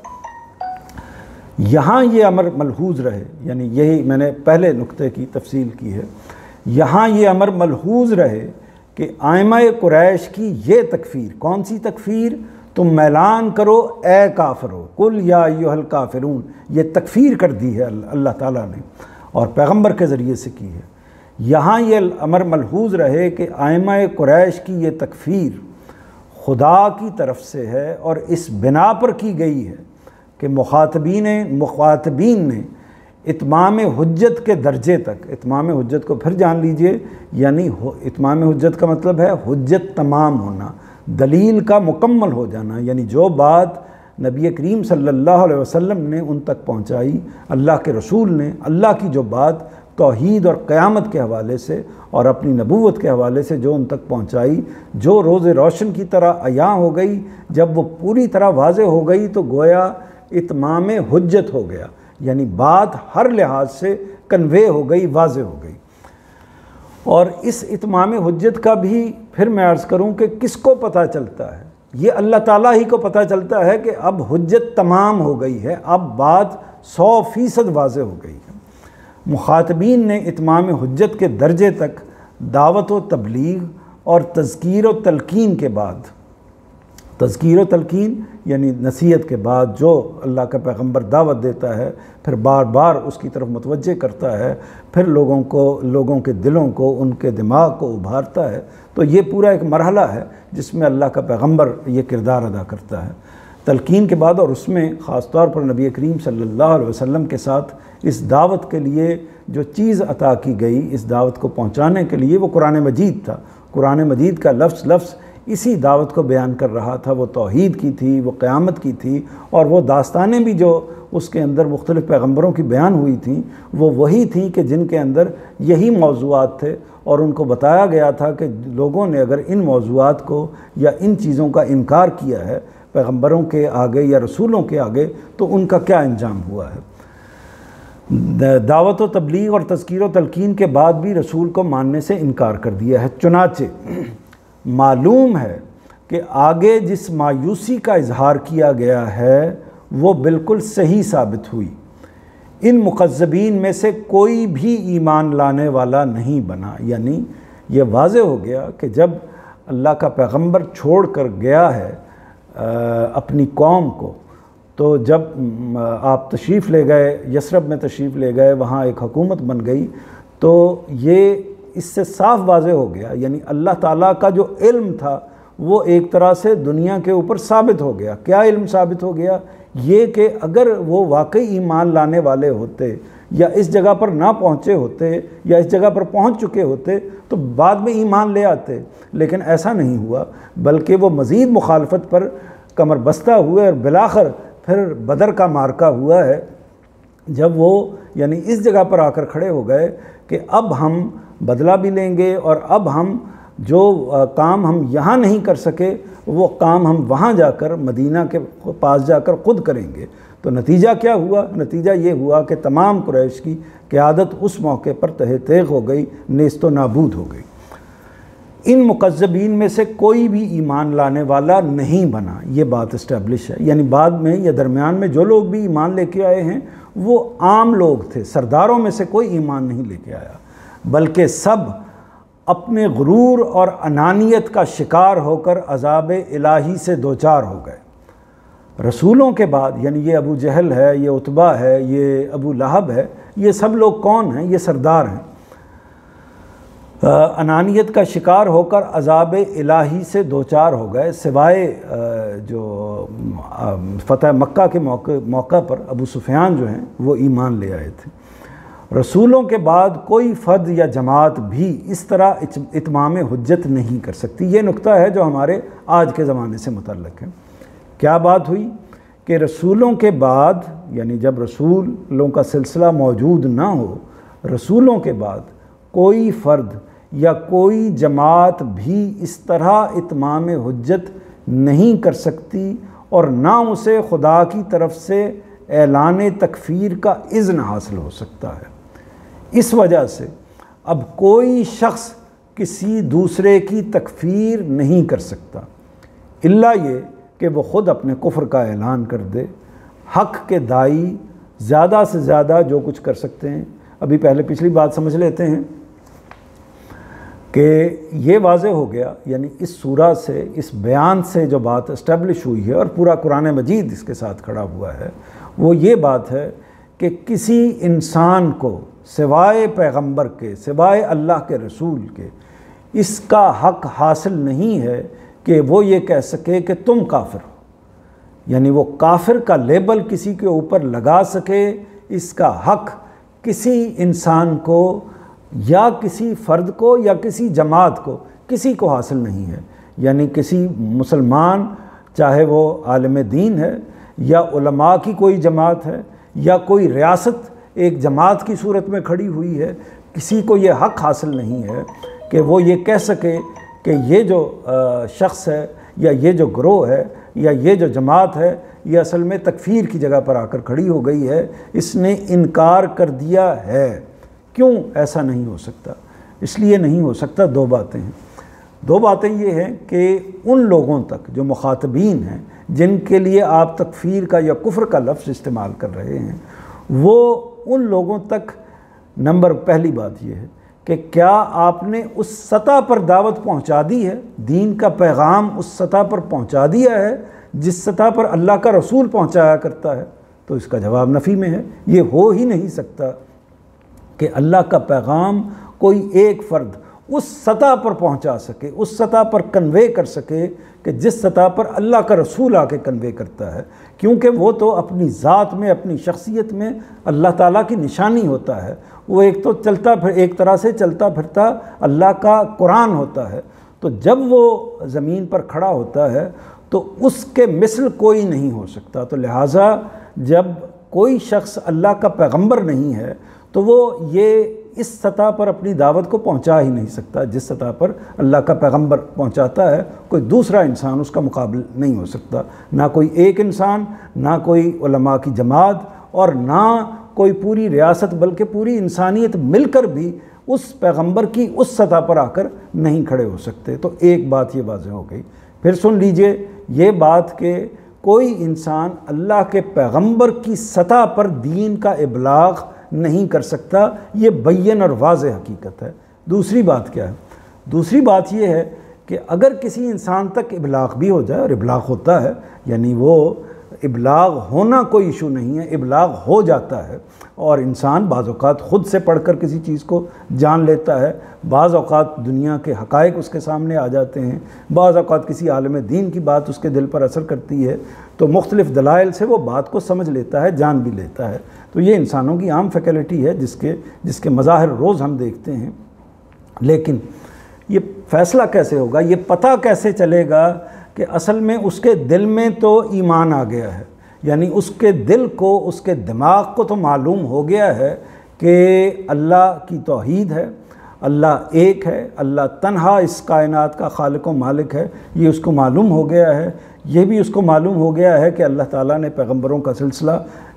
یہاں یہ امر ملحوظ رہے، یعنی یہی میں نے پہلے نقطے کی تفصیل کی ہے، یہاں یہ امر ملحوظ رہے کہ ائمہ قریش کی یہ تکفیر، کون سی تکفیر؟ تم اعلان کرو اے کافرو، قل یا ایھا الکافرون، یہ تکفیر کر دی ہے اللہ تعالیٰ نے اور پیغمبر کے ذریعے سے کی ہے۔ یہاں یہ امر ملحوظ رہے کہ ائمہ قریش کی یہ تکفیر خدا کی طرف سے ہے، اور اس بنا پر کی گئی ہے کہ مخاطبین نے اتمام حجت کے درجے تک، اتمام حجت کو پھر جان لیجئے، یعنی اتمام حجت کا مطلب ہے حجت تمام ہونا، دلیل کا مکمل ہو جانا، یعنی جو بات نبی کریم صلی اللہ علیہ وسلم نے ان تک پہنچائی، اللہ کے رسول نے اللہ کی جو بات توحید اور قیامت کے حوالے سے اور اپنی نبوت کے حوالے سے جو ان تک پہنچائی، جو روز روشن کی طرح عیاں ہو گئی، جب وہ پوری طرح واضح ہو گئی تو گویا اتمام حجت ہو گیا، یعنی بات ہر لحاظ سے کنوے ہو گئی، واضح ہو گئی۔ اور اس اتمام حجت کا بھی پھر میں عرض کروں کہ کس کو پتہ چلتا ہے؟ یہ اللہ تعالیٰ ہی کو پتہ چلتا ہے کہ اب حجت تمام ہو گئی ہے، اب بات 100% واضح ہو گئی ہے۔ مخاطبین نے اتمام حجت کے درجے تک دعوت و تبلیغ اور تذکیر و تلقین کے بعد، تذکیر و تلقین یعنی نصیحت کے بعد جو اللہ کا پیغمبر دعوت دیتا ہے، پھر بار بار اس کی طرف متوجہ کرتا ہے، پھر لوگوں کے دلوں کو، ان کے دماغ کو ابھارتا ہے، تو یہ پورا ایک مرحلہ ہے جس میں اللہ کا پیغمبر یہ کردار ادا کرتا ہے۔ تلقین کے بعد، اور اس میں خاص طور پر نبی کریم صلی اللہ علیہ وسلم کے ساتھ اس دعوت کے لیے جو چیز عطا کی گئی، اس دعوت کو پہنچانے کے لیے، وہ قرآن مجید تھا۔ قرآن مجید کا لفظ اسی دعوت کو بیان کر رہا تھا، وہ توحید کی تھی، وہ قیامت کی تھی، اور وہ داستانیں بھی جو اس کے اندر مختلف پیغمبروں کی بیان ہوئی تھیں، وہ وہی تھیں کہ جن کے اندر یہی موضوعات تھے، اور ان کو بتایا گیا تھا کہ لوگوں نے اگر ان موضوعات کو یا ان چیزوں کا انکار کیا ہے پیغمبروں کے آگے یا رسولوں کے آگے، تو ان کا کیا انجام ہوا ہے۔ دعوت و تبلیغ اور تذکیر و تلقین کے بعد بھی رسول کو ماننے سے انکار کر دیا ہے۔ چنانچہ معلوم ہے کہ آگے جس مایوسی کا اظہار کیا گیا ہے وہ بالکل صحیح ثابت ہوئی۔ ان مکذبین میں سے کوئی بھی ایمان لانے والا نہیں بنا، یعنی یہ واضح ہو گیا کہ جب اللہ کا پیغمبر چھوڑ کر گیا ہے اپنی قوم کو، تو جب آپ تشریف لے گئے، یثرب میں تشریف لے گئے، وہاں ایک حکومت بن گئی، تو یہ اس سے صاف واضح ہو گیا، یعنی اللہ تعالیٰ کا جو علم تھا وہ ایک طرح سے دنیا کے اوپر ثابت ہو گیا۔ کیا علم ثابت ہو گیا؟ یہ کہ اگر وہ واقعی ایمان لانے والے ہوتے یا اس جگہ پر نہ پہنچے ہوتے یا اس جگہ پر پہنچ چکے ہوتے تو بعد میں ایمان لے آتے، لیکن ایسا نہیں ہوا، بلکہ وہ مزید مخالفت پر کمر بستہ ہوئے، اور بالآخر پھر بدر کا معرکہ ہوا ہے، جب وہ یعنی اس جگہ پر آ کر کھڑے ہو گئے کہ اب ہم بدلہ بھی لیں گے، اور اب ہم جو کام ہم یہاں نہیں کر سکے وہ کام ہم وہاں جا کر مدینہ کے پاس جا کر خود کریں گے۔ تو نتیجہ کیا ہوا؟ نتیجہ یہ ہوا کہ تمام قریش کی قیادت اس موقع پر تہہ تیغ ہو گئی، نیست و نابود ہو گئی۔ ان مکذبین میں سے کوئی بھی ایمان لانے والا نہیں بنا، یہ بات اسٹیبلش ہے، یعنی بعد میں یا درمیان میں جو لوگ بھی ایمان لے کے آئے ہیں وہ عام لوگ تھے، سرداروں میں سے کوئی ایمان نہیں لے کے آیا، بلکہ سب اپنے غرور اور انانیت کا شکار ہو کر عذاب الہی سے دوچار ہو گئے۔ رسولوں کے بعد، یعنی یہ ابو جہل ہے، یہ عتبہ ہے، یہ ابو لہب ہے، یہ سب لوگ کون ہیں؟ یہ سردار ہیں۔ انانیت کا شکار ہو کر عذاب الہی سے دوچار ہو گئے، سوائے جو فتح مکہ کے موقع پر ابو سفیان جو ہیں وہ ایمان لے آئے تھے۔ رسولوں کے بعد کوئی فرد یا جماعت بھی اس طرح اتمام حجت نہیں کر سکتی۔ یہ نقطہ ہے جو ہمارے آج کے زمانے سے متعلق ہے۔ کیا بات ہوئی کہ رسولوں کے بعد، یعنی جب رسولوں کا سلسلہ موجود نہ ہو، رسولوں کے بعد کوئی فرد یا کوئی جماعت بھی اس طرح اتمام حجت نہیں کر سکتی، اور نہ اسے خدا کی طرف سے اعلان تکفیر کا اذن حاصل ہو سکتا ہے۔ اس وجہ سے اب کوئی شخص کسی دوسرے کی تکفیر نہیں کر سکتا، الا یہ کہ وہ خود اپنے کفر کا اعلان کر دے۔ حق کے داعی زیادہ سے زیادہ جو کچھ کر سکتے ہیں، ابھی پہلے پچھلی بات سمجھ لیتے ہیں کہ یہ واضح ہو گیا، یعنی اس سورہ سے، اس بیان سے جو بات اسٹیبلش ہوئی ہے، اور پورا قرآن مجید اس کے ساتھ کھڑا ہوا ہے، وہ یہ بات ہے کہ کسی انسان کو سوائے پیغمبر کے، سوائے اللہ کے رسول کے، اس کا حق حاصل نہیں ہے کہ وہ یہ کہہ سکے کہ تم کافر ہو، یعنی وہ کافر کا لیبل کسی کے اوپر لگا سکے، اس کا حق کسی انسان کو یا کسی فرد کو یا کسی جماعت کو، کسی کو حاصل نہیں ہے۔ یعنی کسی مسلمان، چاہے وہ عالم دین ہے یا علماء کی کوئی جماعت ہے یا کوئی ریاست ایک جماعت کی صورت میں کھڑی ہوئی ہے، کسی کو یہ حق حاصل نہیں ہے کہ وہ یہ کہہ سکے کہ یہ جو شخص ہے یا یہ جو گروہ ہے یا یہ جو جماعت ہے یہ اصل میں تکفیر کی جگہ پر آ کر کھڑی ہو گئی ہے، اس نے انکار کر دیا ہے۔ کیوں ایسا نہیں ہو سکتا؟ اس لیے نہیں ہو سکتا، دو باتیں ہیں۔ دو باتیں یہ ہیں کہ ان لوگوں تک جو مخاطبین ہیں جن کے لیے آپ تکفیر کا یا کفر کا لفظ استعمال کر رہے ہیں، وہ ان لوگوں تک پہلی بات یہ ہے کہ کیا آپ نے اس سطح پر دعوت پہنچا دی ہے، دین کا پیغام اس سطح پر پہنچا دیا ہے جس سطح پر اللہ کا رسول پہنچایا کرتا ہے؟ تو اس کا جواب نفی میں ہے۔ یہ ہو ہی نہیں سکتا کہ اللہ کا پیغام کوئی ایک فرد اس سطح پر پہنچا سکے، اس سطح پر کنوے کر سکے کہ جس سطح پر اللہ کا رسول آ کے کنوے کرتا ہے، کیونکہ وہ تو اپنی ذات میں، اپنی شخصیت میں اللہ تعالیٰ کی نشانی ہوتا ہے۔ وہ ایک طرح سے چلتا پھرتا اللہ کا قرآن ہوتا ہے۔ تو جب وہ زمین پر کھڑا ہوتا ہے تو اس کے مثل کوئی نہیں ہو سکتا۔ تو لہٰذا جب کوئی شخص اللہ کا پیغمبر نہیں ہے تو وہ یہ اس سطح پر اپنی دعوت کو پہنچا ہی نہیں سکتا جس سطح پر اللہ کا پیغمبر پہنچاتا ہے۔ کوئی دوسرا انسان اس کا مقابل نہیں ہو سکتا، نہ کوئی ایک انسان، نہ کوئی علماء کی جماعت، اور نہ کوئی پوری ریاست، بلکہ پوری انسانیت مل کر بھی اس پیغمبر کی اس سطح پر آ کر نہیں کھڑے ہو سکتے۔ تو ایک بات یہ واضح ہو گئی۔ پھر سن لیجئے یہ بات کہ کوئی انسان اللہ کے پیغمبر کی سطح پر دین کا ابلاغ نہیں کر سکتا، یہ بین اور واضح حقیقت ہے۔ دوسری بات کیا ہے؟ دوسری بات یہ ہے کہ اگر کسی انسان تک ابلاغ بھی ہو جائے، اور ابلاغ ہوتا ہے، یعنی وہ ابلاغ ہونا کوئی ایشو نہیں ہے، ابلاغ ہو جاتا ہے، اور انسان بعض اوقات خود سے پڑھ کر کسی چیز کو جان لیتا ہے، بعض اوقات دنیا کے حقائق اس کے سامنے آ جاتے ہیں، بعض اوقات کسی عالم دین کی بات اس کے دل پر اثر کرتی ہے، تو مختلف دلائل سے وہ بات کو سمجھ لیتا ہے، جان بھی لیتا ہے۔ تو یہ انسانوں کی عام فیکلٹی ہے جس کے مظاہر روز ہم دیکھتے ہیں۔ لیکن یہ فیصلہ کیسے ہوگا، یہ پتہ کیسے چلے گا کہ اصل میں اس کے دل میں تو ایمان آ گیا ہے، یعنی اس کے دل کو، اس کے دماغ کو تو معلوم ہو گیا ہے کہ اللہ کی توحید ہے، اللہ ایک ہے، اللہ تنہا اس کائنات کا خالق و مالک ہے، یہ اس کو معلوم ہو گیا ہے۔ یہ بھی اس کو معلوم ہو گیا ہے کہ اللہ تعالیٰ نے پیغمبروں کا سلسلہ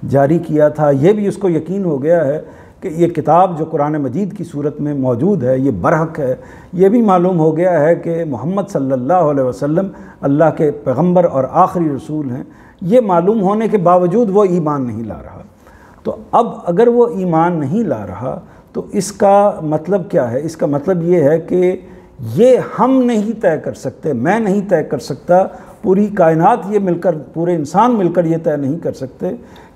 جاری کیا تھا۔ یہ بھی اس کو یقین ہو گیا ہے کہ یہ کتاب جو قرآن مجید کی صورت میں موجود ہے یہ برحق ہے۔ یہ بھی معلوم ہو گیا ہے کہ محمد صلی اللہ علیہ وسلم اللہ کے پیغمبر اور آخری رسول ہیں۔ یہ معلوم ہونے کے باوجود وہ ایمان نہیں لا رہا۔ تو اب اگر وہ ایمان نہیں لا رہا تو اس کا مطلب کیا ہے؟ اس کا مطلب یہ ہے کہ یہ ہم نہیں طے کر سکتے، میں نہیں طے کر سکتا، پوری کائنات یہ مل کر، پورے انسان مل کر یہ طے نہیں کر سکتے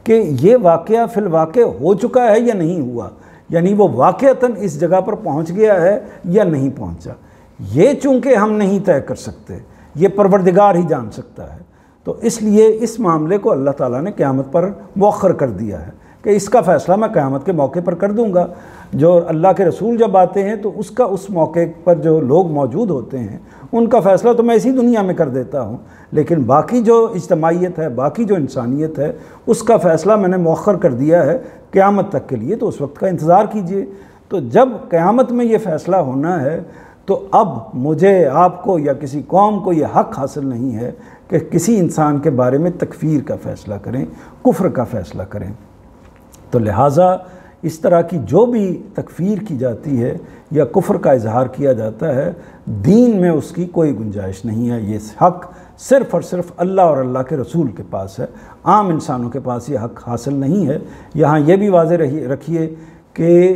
کہ یہ واقعہ فی الواقع ہو چکا ہے یا نہیں ہوا، یعنی وہ واقعتاً اس جگہ پر پہنچ گیا ہے یا نہیں پہنچا۔ یہ چونکہ ہم نہیں طے کر سکتے، یہ پروردگار ہی جان سکتا ہے۔ تو اس لیے اس معاملے کو اللہ تعالیٰ نے قیامت پر مؤخر کر دیا ہے کہ اس کا فیصلہ میں قیامت کے موقع پر کر دوں گا۔ جو اللہ کے رسول جب آتے ہیں تو اس موقع پر جو لوگ موجود ہوتے ہیں ان کا فیصلہ تو میں اسی دنیا میں کر دیتا ہوں، لیکن باقی جو اجتماعیت ہے، باقی جو انسانیت ہے، اس کا فیصلہ میں نے مؤخر کر دیا ہے قیامت تک کے لیے۔ تو اس وقت کا انتظار کیجئے۔ تو جب قیامت میں یہ فیصلہ ہونا ہے تو اب مجھے، آپ کو یا کسی قوم کو یہ حق حاصل نہیں ہے کہ کسی انسان کے بارے میں تکفیر کا فیصلہ کریں، کفر کا فیصلہ کریں۔ تو لہٰذا اس طرح کی جو بھی تکفیر کی جاتی ہے یا کفر کا اظہار کیا جاتا ہے، دین میں اس کی کوئی گنجائش نہیں ہے۔ یہ حق صرف اور صرف اللہ اور اللہ کے رسول کے پاس ہے، عام انسانوں کے پاس یہ حق حاصل نہیں ہے۔ یہاں یہ بھی واضح رکھیے کہ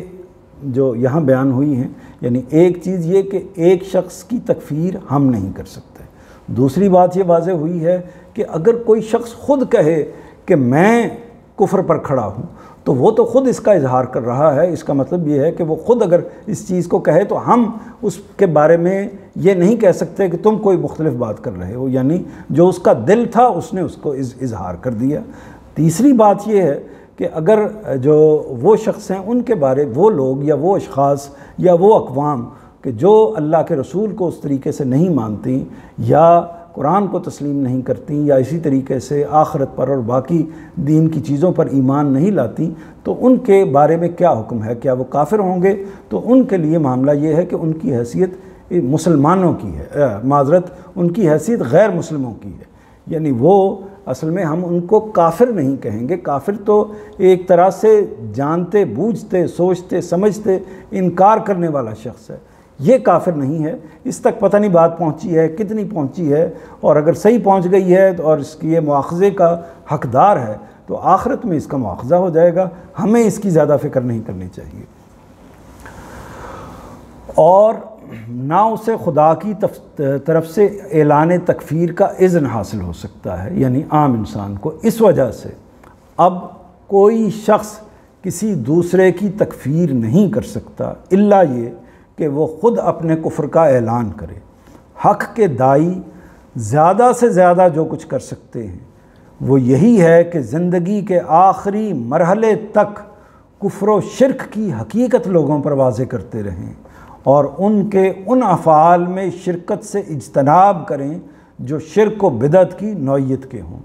جو یہاں بیان ہوئی ہیں، یعنی ایک چیز یہ کہ ایک شخص کی تکفیر ہم نہیں کر سکتے۔ دوسری بات یہ واضح ہوئی ہے کہ اگر کوئی شخص خود کہے کہ میں کفر پر کھڑا ہوں تو وہ تو خود اس کا اظہار کر رہا ہے۔ اس کا مطلب یہ ہے کہ وہ خود اگر اس چیز کو کہے تو ہم اس کے بارے میں یہ نہیں کہہ سکتے کہ تم کوئی مختلف بات کر رہے ہو، یعنی جو اس کا دل تھا اس نے اس کو اظہار کر دیا۔ تیسری بات یہ ہے کہ اگر جو وہ شخص ہیں ان کے بارے، وہ لوگ یا وہ اشخاص یا وہ اقوام کہ جو اللہ کے رسول کو اس طریقے سے نہیں مانتی یا قرآن کو تسلیم نہیں کرتی یا اسی طریقے سے آخرت پر اور باقی دین کی چیزوں پر ایمان نہیں لاتی، تو ان کے بارے میں کیا حکم ہے؟ کیا وہ کافر ہوں گے؟ تو ان کے لیے معاملہ یہ ہے کہ ان کی حیثیت مسلمانوں کی ہے، معذرت ان کی حیثیت غیر مسلموں کی ہے، یعنی وہ اصل میں ہم ان کو کافر نہیں کہیں گے۔ کافر تو ایک طرح سے جانتے بوجھتے سوچتے سمجھتے انکار کرنے والا شخص ہے۔ یہ کافر نہیں ہے، اس تک پتہ نہیں بات پہنچی ہے کتنی پہنچی ہے، اور اگر صحیح پہنچ گئی ہے اور اس کی یہ مواخذے کا حقدار ہے تو آخرت میں اس کا مواخذہ ہو جائے گا، ہمیں اس کی زیادہ فکر نہیں کرنی چاہیے۔ اور نہ اسے خدا کی طرف سے اعلان تکفیر کا اذن حاصل ہو سکتا ہے، یعنی عام انسان کو۔ اس وجہ سے اب کوئی شخص کسی دوسرے کی تکفیر نہیں کر سکتا الا یہ کہ وہ خود اپنے کفر کا اعلان کرے۔ حق کے داعی زیادہ سے زیادہ جو کچھ کر سکتے ہیں وہ یہی ہے کہ زندگی کے آخری مرحلے تک کفر و شرک کی حقیقت لوگوں پر واضح کرتے رہیں اور ان کے ان افعال میں شرکت سے اجتناب کریں جو شرک و بدعت کی نوعیت کے ہوں۔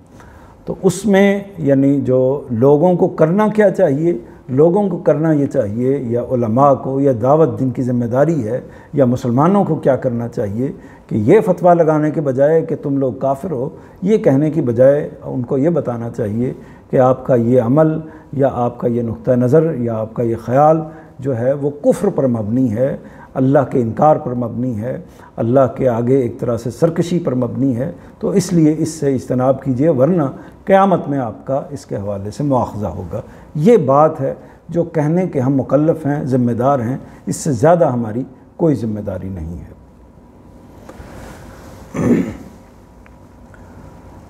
تو اس میں یعنی جو لوگوں کو کرنا کیا چاہیے، لوگوں کو کرنا یہ چاہیے، یا علماء کو یا دعوت جن کی ذمہ داری ہے، یا مسلمانوں کو کیا کرنا چاہیے کہ یہ فتویٰ لگانے کے بجائے کہ تم لوگ کافر ہو، یہ کہنے کی بجائے ان کو یہ بتانا چاہیے کہ آپ کا یہ عمل یا آپ کا یہ نقطہ نظر یا آپ کا یہ خیال جو ہے وہ کفر پر مبنی ہے، اللہ کے انکار پر مبنی ہے، اللہ کے آگے ایک طرح سے سرکشی پر مبنی ہے، تو اس لیے اس سے اجتناب کیجئے ورنہ قیامت میں آپ کا اس کے حوالے سے مواخذہ ہوگا۔ یہ بات ہے جو کہنے کہ ہم مکلف ہیں، ذمہ دار ہیں، اس سے زیادہ ہماری کوئی ذمہ داری نہیں ہے۔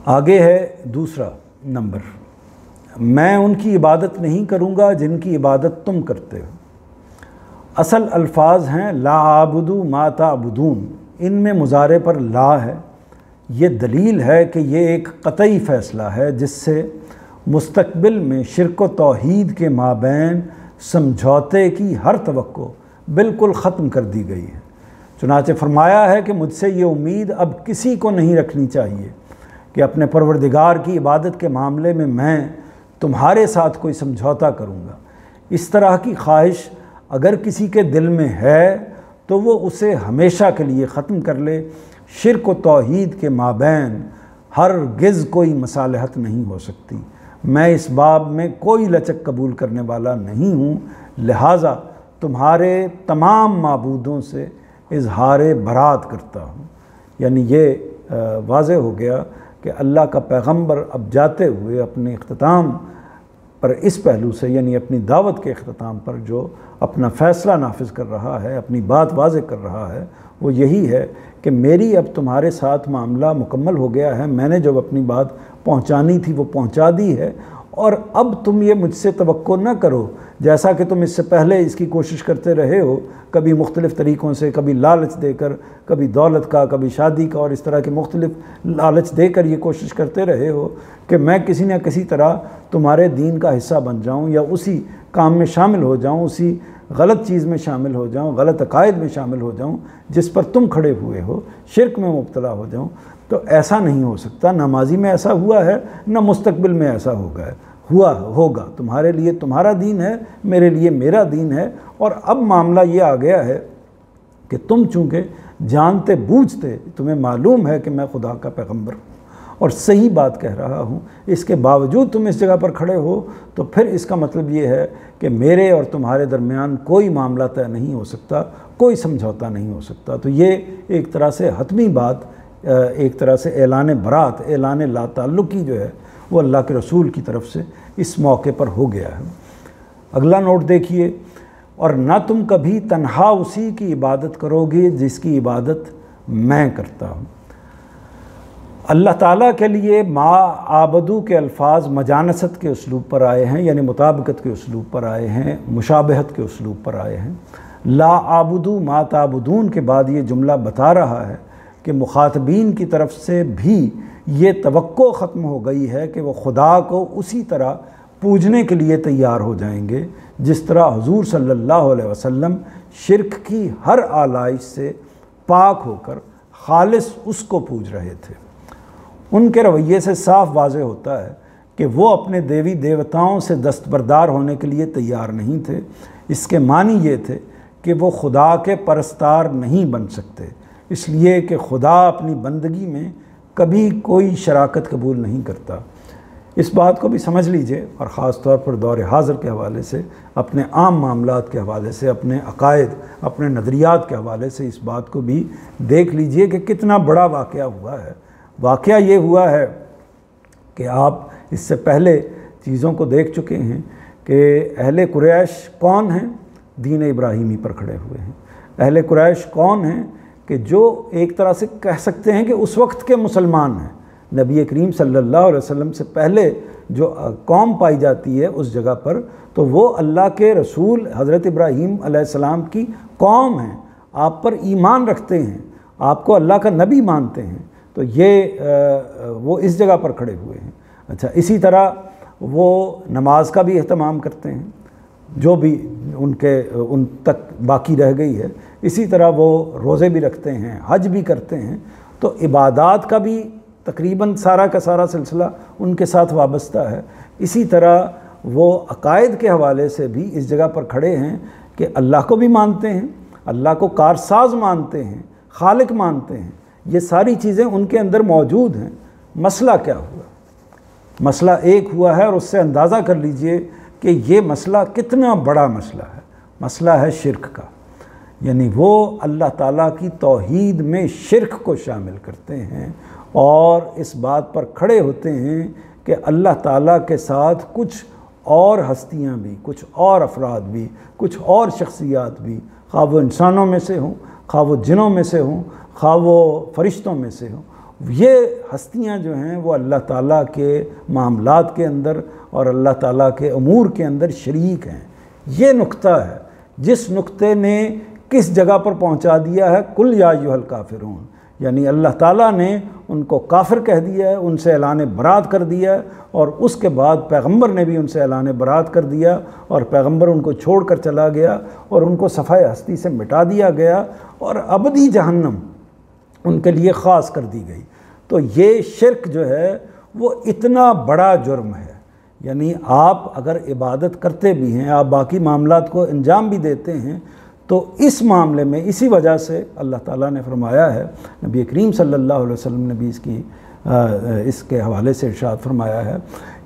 آگے ہے دوسرا نمبر، میں ان کی عبادت نہیں کروں گا جن کی عبادت تم کرتے ہو۔ اصل الفاظ ہیں لا اعبدو ما تعبدون، ان میں مضارع پر لا ہے۔ یہ دلیل ہے کہ یہ ایک قطعی فیصلہ ہے جس سے مستقبل میں شرک و توحید کے مابین سمجھوتے کی ہر توقع بالکل ختم کر دی گئی ہے۔ چنانچہ فرمایا ہے کہ مجھ سے یہ امید اب کسی کو نہیں رکھنی چاہیے کہ اپنے پروردگار کی عبادت کے معاملے میں تمہارے ساتھ کوئی سمجھوتا کروں گا۔ اس طرح کی خواہش اگر کسی کے دل میں ہے تو وہ اسے ہمیشہ کے لیے ختم کر لے۔ شرک و توحید کے مابین ہرگز کوئی مصالحت نہیں ہو سکتی۔ میں اس باب میں کوئی لچک قبول کرنے والا نہیں ہوں، لہٰذا تمہارے تمام معبودوں سے اظہار برات کرتا ہوں۔ یعنی یہ واضح ہو گیا کہ اللہ کا پیغمبر اب جاتے ہوئے اپنے اختتام پر اس پہلو سے، یعنی اپنی دعوت کے اختتام پر جو اپنا فیصلہ نافذ کر رہا ہے، اپنی بات واضح کر رہا ہے، وہ یہی ہے کہ میری اب تمہارے ساتھ معاملہ مکمل ہو گیا ہے، میں نے جو اپنی بات پہنچانی تھی وہ پہنچا دی ہے، اور اب تم یہ مجھ سے توقع نہ کرو جیسا کہ تم اس سے پہلے اس کی کوشش کرتے رہے ہو، کبھی مختلف طریقوں سے، کبھی لالچ دے کر، کبھی دولت کا، کبھی شادی کا، اور اس طرح کے مختلف لالچ دے کر یہ کوشش کرتے رہے ہو کہ میں کسی نہ کسی طرح تمہارے دین کا حصہ بن جاؤں یا اسی کام میں شامل ہو جاؤں، اسی غلط چیز میں شامل ہو جاؤں، غلط عقائد میں شامل ہو جاؤں جس پر تم کھڑے ہوئے ہو، شرک میں مبتلا ہو جاؤں۔ تو ایسا نہیں ہو سکتا، نہ ماضی میں ایسا ہوا ہے نہ مستقبل میں ایسا ہوگا۔ تمہارے لیے تمہارا دین ہے، میرے لیے میرا دین ہے، اور اب معاملہ یہ آ گیا ہے کہ تم چونکہ جانتے بوجھتے تمہیں معلوم ہے کہ میں خدا کا پیغمبر ہوں اور صحیح بات کہہ رہا ہوں، اس کے باوجود تم اس جگہ پر کھڑے ہو، تو پھر اس کا مطلب یہ ہے کہ میرے اور تمہارے درمیان کوئی معاملہ طے نہیں ہو سکتا، کوئی سمجھوتا نہیں ہو سکتا۔ تو یہ ایک طرح سے حتمی بات، ایک طرح سے اعلان برات، اعلان لا تعلقی جو ہے وہ اللہ کے رسول کی طرف سے اس موقع پر ہو گیا ہے۔ اگلا نوٹ دیکھیے، اور نہ تم کبھی تنہا اسی کی عبادت کرو گے جس کی عبادت میں کرتا ہوں۔ اللہ تعالیٰ کے لیے ما عابدو کے الفاظ مجانست کے اسلوب پر آئے ہیں، یعنی مطابقت کے اسلوب پر آئے ہیں، مشابہت کے اسلوب پر آئے ہیں۔ لا عابدو ما تعبدون کے بعد یہ جملہ بتا رہا ہے کہ مخاطبین کی طرف سے بھی یہ توقع ختم ہو گئی ہے کہ وہ خدا کو اسی طرح پوجنے کے لیے تیار ہو جائیں گے جس طرح حضور صلی اللہ علیہ وسلم شرک کی ہر آلائش سے پاک ہو کر خالص اس کو پوج رہے تھے۔ ان کے رویے سے صاف واضح ہوتا ہے کہ وہ اپنے دیوی دیوتاؤں سے دستبردار ہونے کے لیے تیار نہیں تھے۔ اس کے معنی یہ تھے کہ وہ خدا کے پرستار نہیں بن سکتے، اس لیے کہ خدا اپنی بندگی میں کبھی کوئی شراکت قبول نہیں کرتا۔ اس بات کو بھی سمجھ لیجئے، اور خاص طور پر دور حاضر کے حوالے سے، اپنے عام معاملات کے حوالے سے، اپنے عقائد، اپنے نظریات کے حوالے سے اس بات کو بھی دیکھ لیجئے کہ کتنا بڑا واقعہ ہوا ہے۔ واقعہ یہ ہوا ہے کہ آپ اس سے پہلے چیزوں کو دیکھ چکے ہیں کہ اہل قریش کون ہیں؟ دین ابراہیمی پر کھڑے ہوئے ہیں۔ اہل قریش کون ہیں کہ جو ایک طرح سے کہہ سکتے ہیں کہ اس وقت کے مسلمان ہیں۔ نبی کریم صلی اللہ علیہ وسلم سے پہلے جو قوم پائی جاتی ہے اس جگہ پر، تو وہ اللہ کے رسول حضرت ابراہیم علیہ السلام کی قوم ہیں، آپ پر ایمان رکھتے ہیں، آپ کو اللہ کا نبی مانتے ہیں، تو یہ وہ اس جگہ پر کھڑے ہوئے ہیں۔ اچھا، اسی طرح وہ نماز کا بھی اہتمام کرتے ہیں جو بھی ان تک باقی رہ گئی ہے، اسی طرح وہ روزے بھی رکھتے ہیں، حج بھی کرتے ہیں، تو عبادات کا بھی تقریباً سارا کا سارا سلسلہ ان کے ساتھ وابستہ ہے۔ اسی طرح وہ عقائد کے حوالے سے بھی اس جگہ پر کھڑے ہیں کہ اللہ کو بھی مانتے ہیں، اللہ کو کارساز مانتے ہیں، خالق مانتے ہیں، یہ ساری چیزیں ان کے اندر موجود ہیں۔ مسئلہ کیا ہوا؟ مسئلہ ایک ہوا ہے، اور اس سے اندازہ کر لیجئے کہ یہ مسئلہ کتنا بڑا مسئلہ ہے۔ مسئلہ ہے شرک کا، یعنی وہ اللہ تعالیٰ کی توحید میں شرک کو شامل کرتے ہیں اور اس بات پر کھڑے ہوتے ہیں کہ اللہ تعالیٰ کے ساتھ کچھ اور ہستیاں بھی، کچھ اور افراد بھی، کچھ اور شخصیات بھی، خواہ وہ انسانوں میں سے ہوں، خواہ وہ جنوں میں سے ہوں، خواہ وہ فرشتوں میں سے ہوں، یہ ہستیاں جو ہیں وہ اللہ تعالیٰ کے معاملات کے اندر اور اللہ تعالیٰ کے امور کے اندر شریک ہیں۔ یہ نقطہ ہے جس نقطے نے کس جگہ پر پہنچا دیا ہے، کل یا ایھا الکافرون، یعنی اللہ تعالیٰ نے ان کو کافر کہہ دیا ہے، ان سے اعلان برات کر دیا ہے، اور اس کے بعد پیغمبر نے بھی ان سے اعلان برات کر دیا، اور پیغمبر ان کو چھوڑ کر چلا گیا اور ان کو صفحہ ہستی سے مٹا دیا گیا، اور ابدی جہنم ان کے لیے خاص کر دی گئی۔ تو یہ شرک جو ہے وہ اتنا بڑا جرم ہے، یعنی آپ اگر عبادت کرتے بھی ہیں، آپ باقی معاملات کو انجام بھی دیتے ہیں، تو اس معاملے میں اسی وجہ سے اللہ تعالیٰ نے فرمایا ہے، نبی کریم صلی اللہ علیہ وسلم نے بھی اس کے حوالے سے ارشاد فرمایا ہے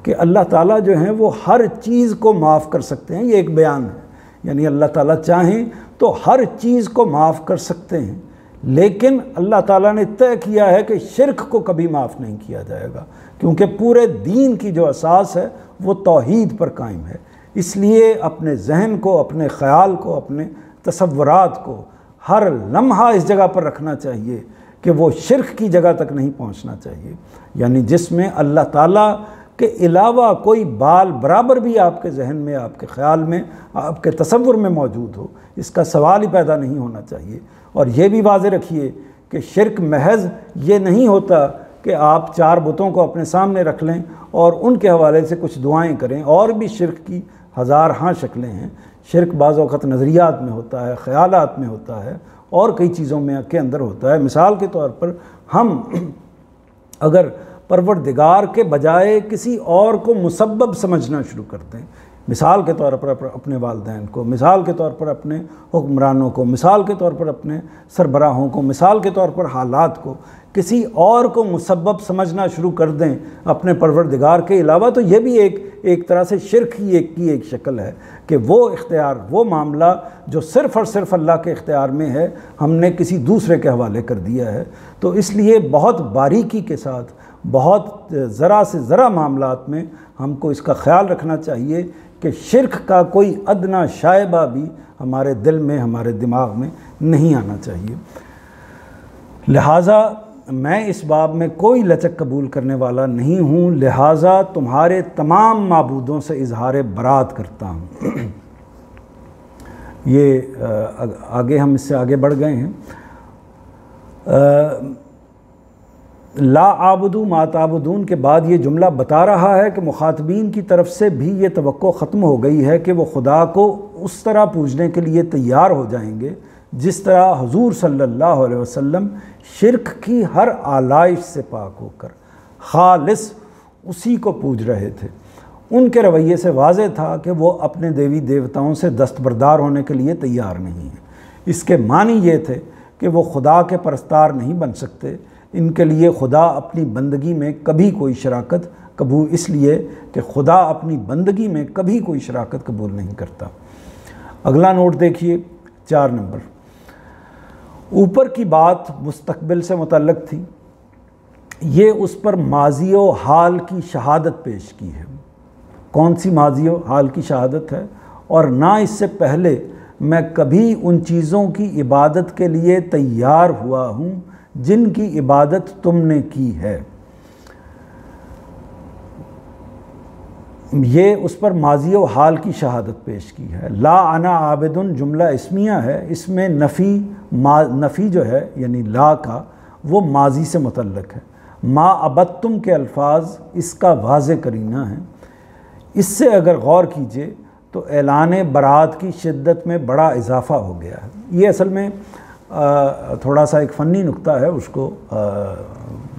کہ اللہ تعالیٰ جو ہیں وہ ہر چیز کو معاف کر سکتے ہیں۔ یہ ایک بیان ہے، یعنی اللہ تعالیٰ چاہیں تو ہر چیز کو معاف کر سکتے ہیں، لیکن اللہ تعالیٰ نے طے کیا ہے کہ شرک کو کبھی معاف نہیں کیا جائے گا، کیونکہ پورے دین کی جو اساس ہے وہ توحید پر قائم ہے۔ اس لیے اپنے ذہن کو، اپنے خیال کو، اپنے تصورات کو ہر لمحہ اس جگہ پر رکھنا چاہیے کہ وہ شرک کی جگہ تک نہیں پہنچنا چاہیے، یعنی جس میں اللہ تعالیٰ کے علاوہ کوئی بال برابر بھی آپ کے ذہن میں، آپ کے خیال میں، آپ کے تصور میں موجود ہو، اس کا سوال ہی پیدا نہیں ہونا چاہیے۔ اور یہ بھی واضح رکھیے کہ شرک محض یہ نہیں ہوتا کہ آپ 4 بتوں کو اپنے سامنے رکھ لیں اور ان کے حوالے سے کچھ دعائیں کریں، اور بھی شرک کی ہزارہا شکلیں ہیں۔ شرک بعض اوقات نظریات میں ہوتا ہے، خیالات میں ہوتا ہے، اور کئی چیزوں میں کے اندر ہوتا ہے۔ مثال کے طور پر ہم اگر پروردگار کے بجائے کسی اور کو مسبب سمجھنا شروع کرتے ہیں، مثال کے طور پر اپنے والدین کو، مثال کے طور پر اپنے حکمرانوں کو، مثال کے طور پر اپنے سربراہوں کو، مثال کے طور پر حالات کو، کسی اور کو مسبب سمجھنا شروع کر دیں اپنے پروردگار کے علاوہ، تو یہ بھی ایک طرح سے شرک کی ایک شکل ہے کہ وہ اختیار، وہ معاملہ جو صرف اور صرف اللہ کے اختیار میں ہے، ہم نے کسی دوسرے کے حوالے کر دیا ہے۔ تو اس لیے بہت باریکی کے ساتھ، بہت ذرا سے ذرا معاملات میں ہم کو اس کا خیال رکھنا چاہیے کہ شرک کا کوئی ادنا شائبہ بھی ہمارے دل میں، ہمارے دماغ میں نہیں آنا چاہیے۔ لہٰذا میں اس باب میں کوئی لچک قبول کرنے والا نہیں ہوں، لہٰذا تمہارے تمام معبودوں سے اظہار برات کرتا ہوں۔ یہ آگے ہم اس سے آگے بڑھ گئے ہیں۔ لا عابدو ما تعبدون کے بعد یہ جملہ بتا رہا ہے کہ مخاطبین کی طرف سے بھی یہ توقع ختم ہو گئی ہے کہ وہ خدا کو اس طرح پوجنے کے لیے تیار ہو جائیں گے جس طرح حضور صلی اللہ علیہ وسلم شرک کی ہر آلائش سے پاک ہو کر خالص اسی کو پوج رہے تھے۔ ان کے رویے سے واضح تھا کہ وہ اپنے دیوی دیوتاؤں سے دستبردار ہونے کے لیے تیار نہیں ہیں۔ اس کے معنی یہ تھے کہ وہ خدا کے پرستار نہیں بن سکتے، ان کے لیے خدا اپنی بندگی میں کبھی کوئی شراکت قبول اس لیے کہ خدا اپنی بندگی میں کبھی کوئی شراکت قبول نہیں کرتا۔ اگلا نوٹ دیکھیے 4 نمبر، اوپر کی بات مستقبل سے متعلق تھی، یہ اس پر ماضی و حال کی شہادت پیش کی ہے۔ کون سی ماضی و حال کی شہادت ہے؟ اور نہ اس سے پہلے میں کبھی ان چیزوں کی عبادت کے لیے تیار ہوا ہوں جن کی عبادت تم نے کی ہے۔ یہ اس پر ماضی و حال کی شہادت پیش کی ہے۔ لا انا عابدن جملہ اسمیہ ہے، اس میں نفی جو ہے یعنی لا کا وہ ماضی سے متعلق ہے۔ ما عبدتم کے الفاظ اس کا واضح قرینہ ہیں۔ اس سے اگر غور کیجئے تو اعلان برات کی شدت میں بڑا اضافہ ہو گیا ہے۔ یہ اصل میں تھوڑا سا ایک فنی نقطہ ہے، اس کو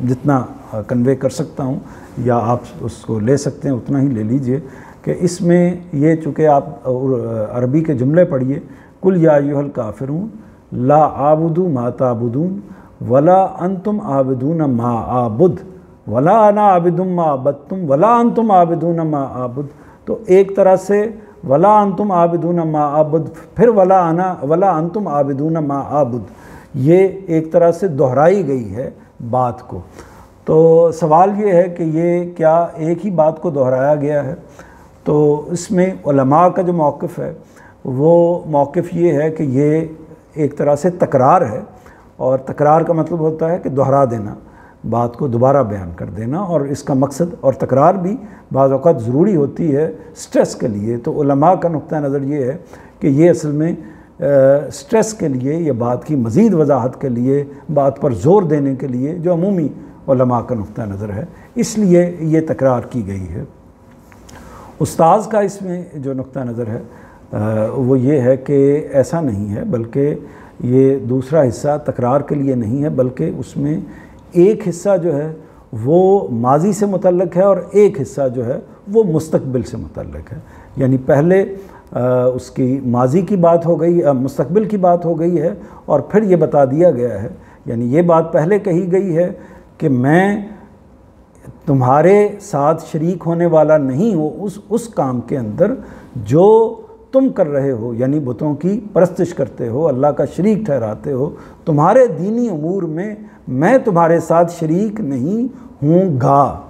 جتنا کنوے کر سکتا ہوں یا آپ اس کو لے سکتے ہیں اتنا ہی لے لیجئے، کہ اس میں یہ چونکہ آپ عربی کے جملے پڑھیے، کل یا ایھا الکافرون لا اعبد ما تعبدون ولا انتم عابدون ما اعبد ولا انا عابد ما عبدتم ولا انتم عابدون ما اعبد، تو ایک طرح سے ولا انتم عابدون ما اعبد پھر ولا انتم عابدون ما اعبد، یہ ایک طرح سے دہرائی گئی ہے بات کو۔ تو سوال یہ ہے کہ یہ کیا ایک ہی بات کو دہرایا گیا ہے؟ تو اس میں علماء کا جو موقف ہے وہ موقف یہ ہے کہ یہ ایک طرح سے تکرار ہے، اور تکرار کا مطلب ہوتا ہے کہ دہرا دینا، بات کو دوبارہ بیان کر دینا، اور اس کا مقصد اور تکرار بھی بعض اوقات ضروری ہوتی ہے سٹریس کے لیے۔ تو علماء کا نقطہ نظر یہ ہے کہ یہ اصل میں سٹریس کے لیے، یہ بات کی مزید وضاحت کے لیے، بات پر زور دینے کے لیے جو عمومی علماء کا نقطہ نظر ہے، اس لیے یہ تکرار کی گئی ہے۔ استاذ کا اس میں جو نقطہ نظر ہے وہ یہ ہے کہ ایسا نہیں ہے، بلکہ یہ دوسرا حصہ تکرار کے لیے نہیں ہے، بلکہ اس میں ایک حصہ جو ہے وہ ماضی سے متعلق ہے اور ایک حصہ جو ہے وہ مستقبل سے متعلق ہے۔ یعنی پہلے اس کی ماضی کی بات ہو گئی، مستقبل کی بات ہو گئی ہے، اور پھر یہ بتا دیا گیا ہے، یعنی یہ بات پہلے کہی گئی ہے کہ میں تمہارے ساتھ شریک ہونے والا نہیں ہوں اس کام کے اندر جو تم کر رہے ہو، یعنی بتوں کی پرستش کرتے ہو، اللہ کا شریک ٹھہراتے ہو، تمہارے دینی امور میں تمہارے ساتھ شریک نہیں ہوں گا۔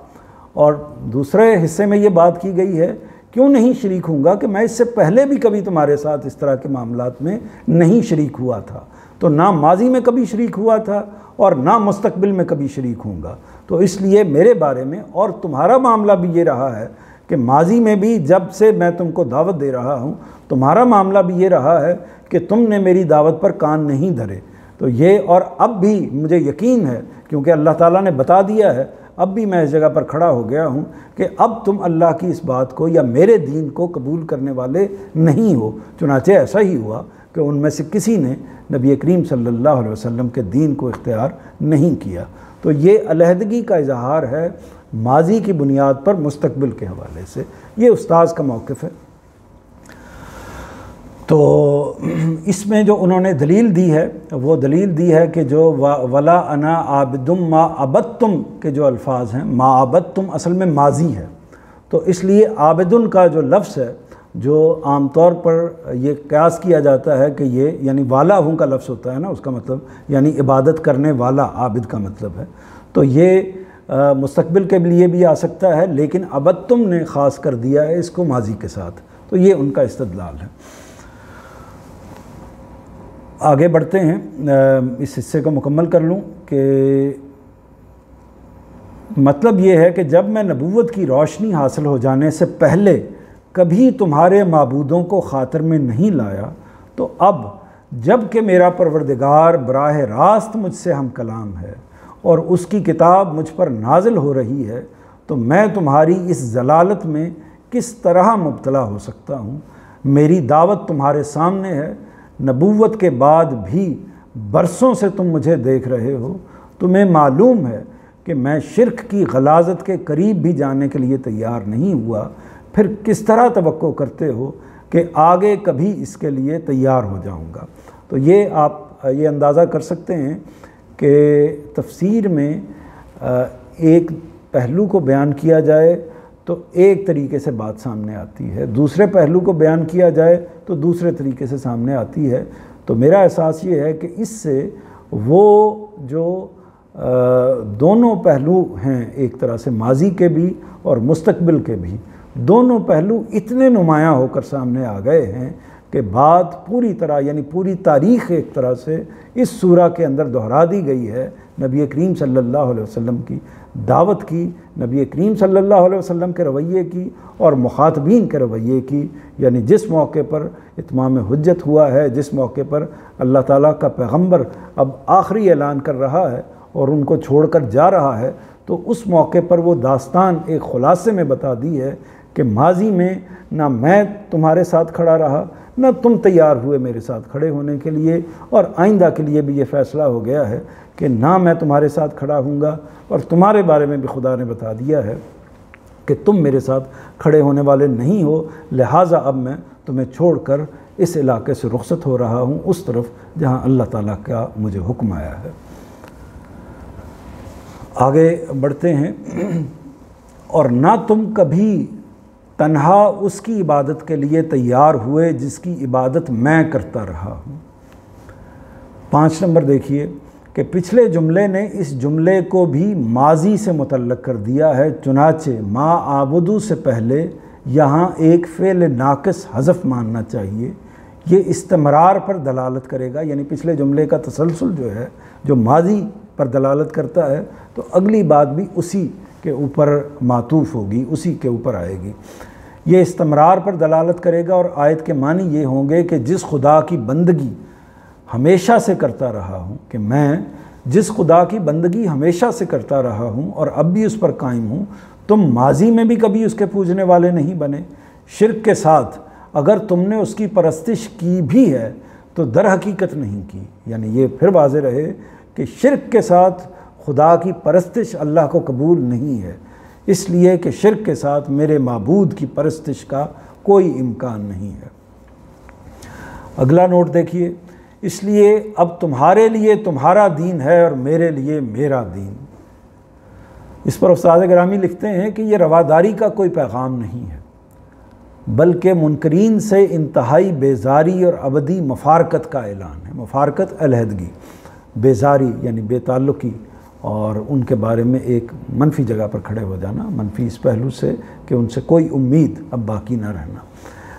اور دوسرے حصے میں یہ بات کی گئی ہے کیوں نہیں شریک ہوں گا کہ میں اس سے پہلے بھی کبھی تمہارے ساتھ اس طرح کے معاملات میں نہیں شریک ہوا تھا، تو نہ ماضی میں کبھی شریک ہوا تھا اور نہ مستقبل میں کبھی شریک ہوں گا۔ تو اس لیے میرے بارے میں اور تمہارا معاملہ بھی یہ رہا ہے کہ ماضی میں بھی جب سے میں تم کو دعوت دے رہا ہوں، تمہارا معاملہ بھی یہ رہا ہے کہ تم نے میری دعوت پر کان نہیں دھرے۔ تو یہ، اور اب بھی مجھے یقین ہے کیونکہ اللہ تعالیٰ نے بتا دیا ہے، اب بھی میں اس جگہ پر کھڑا ہو گیا ہوں کہ اب تم اللہ کی اس بات کو یا میرے دین کو قبول کرنے والے نہیں ہو۔ چنانچہ ایسا ہی ہوا کہ ان میں سے کسی نے نبی کریم صلی اللہ علیہ وسلم کے دین کو اختیار نہیں کیا۔ تو یہ علیحدگی کا اظہار ہے ماضی کی بنیاد پر مستقبل کے حوالے سے، یہ استاذ کا موقف ہے۔ تو اس میں جو انہوں نے دلیل دی ہے وہ دلیل دی ہے کہ جو ولا انا عابدم ما عبدتم کے جو الفاظ ہیں، ما عبدتم اصل میں ماضی ہے، تو اس لیے عابدن کا جو لفظ ہے جو عام طور پر یہ قیاس کیا جاتا ہے کہ یہ یعنی والا ہوں کا لفظ ہوتا ہے نا، اس کا مطلب یعنی عبادت کرنے والا، عابد کا مطلب ہے، تو یہ مستقبل کے لیے بھی آ سکتا ہے، لیکن عبدتم نے خاص کر دیا ہے اس کو ماضی کے ساتھ، تو یہ ان کا استدلال ہے۔ آگے بڑھتے ہیں، اس حصے کو مکمل کر لوں کہ مطلب یہ ہے کہ جب میں نبوت کی روشنی حاصل ہو جانے سے پہلے کبھی تمہارے معبودوں کو خاطر میں نہیں لایا، تو اب جب کہ میرا پروردگار براہ راست مجھ سے ہم کلام ہے اور اس کی کتاب مجھ پر نازل ہو رہی ہے، تو میں تمہاری اس ضلالت میں کس طرح مبتلا ہو سکتا ہوں؟ میری دعوت تمہارے سامنے ہے، نبوت کے بعد بھی برسوں سے تم مجھے دیکھ رہے ہو، تمہیں معلوم ہے کہ میں شرک کی غلاظت کے قریب بھی جانے کے لیے تیار نہیں ہوا، پھر کس طرح توقع کرتے ہو کہ آگے کبھی اس کے لیے تیار ہو جاؤں گا؟ تو یہ آپ یہ اندازہ کر سکتے ہیں کہ تفسیر میں ایک پہلو کو بیان کیا جائے تو ایک طریقے سے بات سامنے آتی ہے، دوسرے پہلو کو بیان کیا جائے تو دوسرے طریقے سے سامنے آتی ہے۔ تو میرا احساس یہ ہے کہ اس سے وہ جو دونوں پہلو ہیں، ایک طرح سے ماضی کے بھی اور مستقبل کے بھی، دونوں پہلو اتنے نمایاں ہو کر سامنے آ گئے ہیں کہ بات پوری طرح یعنی پوری تاریخ ایک طرح سے اس سورہ کے اندر دہرا دی گئی ہے۔ نبی کریم صلی اللہ علیہ وسلم کی دعوت کی، نبی کریم صلی اللہ علیہ وسلم کے رویے کی اور مخاطبین کے رویے کی، یعنی جس موقع پر اتمام حجت ہوا ہے، جس موقع پر اللہ تعالیٰ کا پیغمبر اب آخری اعلان کر رہا ہے اور ان کو چھوڑ کر جا رہا ہے، تو اس موقع پر وہ داستان ایک خلاصے میں بتا دی ہے کہ ماضی میں نہ میں تمہارے ساتھ کھڑا رہا، نہ تم تیار ہوئے میرے ساتھ کھڑے ہونے کے لیے، اور آئندہ کے لیے بھی یہ فیصلہ ہو گیا ہے کہ نہ میں تمہارے ساتھ کھڑا ہوں گا، اور تمہارے بارے میں بھی خدا نے بتا دیا ہے کہ تم میرے ساتھ کھڑے ہونے والے نہیں ہو، لہٰذا اب میں تمہیں چھوڑ کر اس علاقے سے رخصت ہو رہا ہوں اس طرف جہاں اللہ تعالیٰ کا مجھے حکم آیا ہے۔ آگے بڑھتے ہیں، اور نہ تم کبھی تنہا اس کی عبادت کے لیے تیار ہوئے جس کی عبادت میں کرتا رہا ہوں۔ 5 نمبر دیکھیے کہ پچھلے جملے نے اس جملے کو بھی ماضی سے متعلق کر دیا ہے، چنانچہ ما آبدو سے پہلے یہاں ایک فعل ناقص حذف ماننا چاہیے۔ یہ استمرار پر دلالت کرے گا، یعنی پچھلے جملے کا تسلسل جو ہے جو ماضی پر دلالت کرتا ہے تو اگلی بات بھی اسی کے اوپر معطوف ہوگی، اسی کے اوپر آئے گی۔ یہ استمرار پر دلالت کرے گا، اور آیت کے معنی یہ ہوں گے کہ جس خدا کی بندگی ہمیشہ سے کرتا رہا ہوں، کہ میں جس خدا کی بندگی ہمیشہ سے کرتا رہا ہوں اور اب بھی اس پر قائم ہوں، تم ماضی میں بھی کبھی اس کے پوجنے والے نہیں بنے۔ شرک کے ساتھ اگر تم نے اس کی پرستش کی بھی ہے تو در حقیقت نہیں کی، یعنی یہ پھر واضح رہے کہ شرک کے ساتھ خدا کی پرستش اللہ کو قبول نہیں ہے، اس لیے کہ شرک کے ساتھ میرے معبود کی پرستش کا کوئی امکان نہیں ہے۔ اگلا نوٹ دیکھیے، اس لیے اب تمہارے لیے تمہارا دین ہے اور میرے لیے میرا دین۔ اس پر استاد گرامی لکھتے ہیں کہ یہ رواداری کا کوئی پیغام نہیں ہے، بلکہ منکرین سے انتہائی بیزاری اور ابدی مفارقت کا اعلان ہے۔ مفارقت علیحدگی، بیزاری یعنی بے تعلقی، اور ان کے بارے میں ایک منفی جگہ پر کھڑے ہو جانا، منفی اس پہلو سے کہ ان سے کوئی امید اب باقی نہ رہنا۔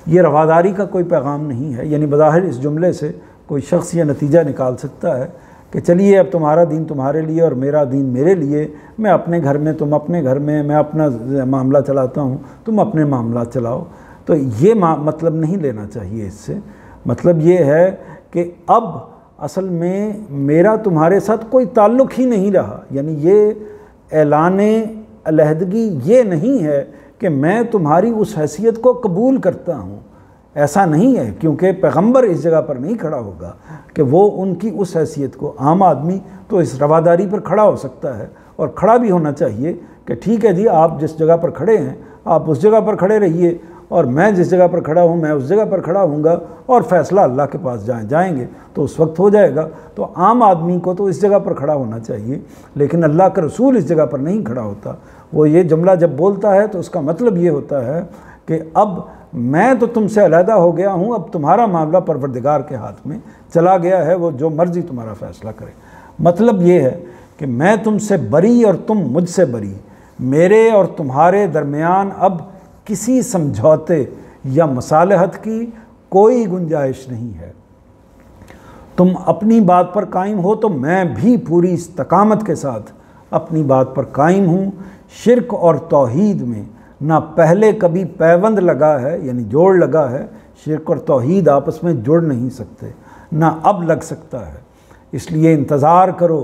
یہ رواداری کا کوئی پیغام نہیں ہے، یعنی بظاہر اس جملے سے کوئی شخص یہ نتیجہ نکال سکتا ہے کہ چلیے اب تمہارا دین تمہارے لیے اور میرا دین میرے لیے، میں اپنے گھر میں تم اپنے گھر میں، میں اپنا معاملہ چلاتا ہوں تم اپنے معاملات چلاؤ۔ تو یہ مطلب نہیں لینا چاہیے اس سے، مطلب یہ ہے کہ اب اصل میں میرا تمہارے ساتھ کوئی تعلق ہی نہیں رہا، یعنی یہ اعلان علیحدگی یہ نہیں ہے کہ میں تمہاری اس حیثیت کو قبول کرتا ہوں، ایسا نہیں ہے، کیونکہ پیغمبر اس جگہ پر نہیں کھڑا ہوگا کہ وہ ان کی اس حیثیت کو، عام آدمی تو اس رواداری پر کھڑا ہو سکتا ہے اور کھڑا بھی ہونا چاہیے کہ ٹھیک ہے جی آپ جس جگہ پر کھڑے ہیں آپ اس جگہ پر کھڑے رہیے، اور میں جس جگہ پر کھڑا ہوں میں اس جگہ پر کھڑا ہوں گا، اور فیصلہ اللہ کے پاس جائیں گے تو اس وقت ہو جائے گا۔ تو عام آدمی کو تو اس جگہ پر کھڑا ہونا چاہیے، لیکن اللہ کا رسول اس جگہ پر نہیں کھڑا ہوتا۔ وہ یہ جملہ جب بولتا ہے تو اس کا مطلب یہ ہوتا ہے کہ اب میں تو تم سے علیحدہ ہو گیا ہوں، اب تمہارا معاملہ پروردگار کے ہاتھ میں چلا گیا ہے، وہ جو مرضی تمہارا فیصلہ کرے۔ مطلب یہ ہے کہ میں تم سے بری اور تم مجھ سے بری، میرے اور تمہارے درمیان اب کسی سمجھوتے یا مصالحت کی کوئی گنجائش نہیں ہے۔ تم اپنی بات پر قائم ہو تو میں بھی پوری استقامت کے ساتھ اپنی بات پر قائم ہوں۔ شرک اور توحید میں نہ پہلے کبھی پیوند لگا ہے، یعنی جوڑ لگا ہے، شرک اور توحید آپس میں جڑ نہیں سکتے، نہ اب لگ سکتا ہے۔ اس لیے انتظار کرو،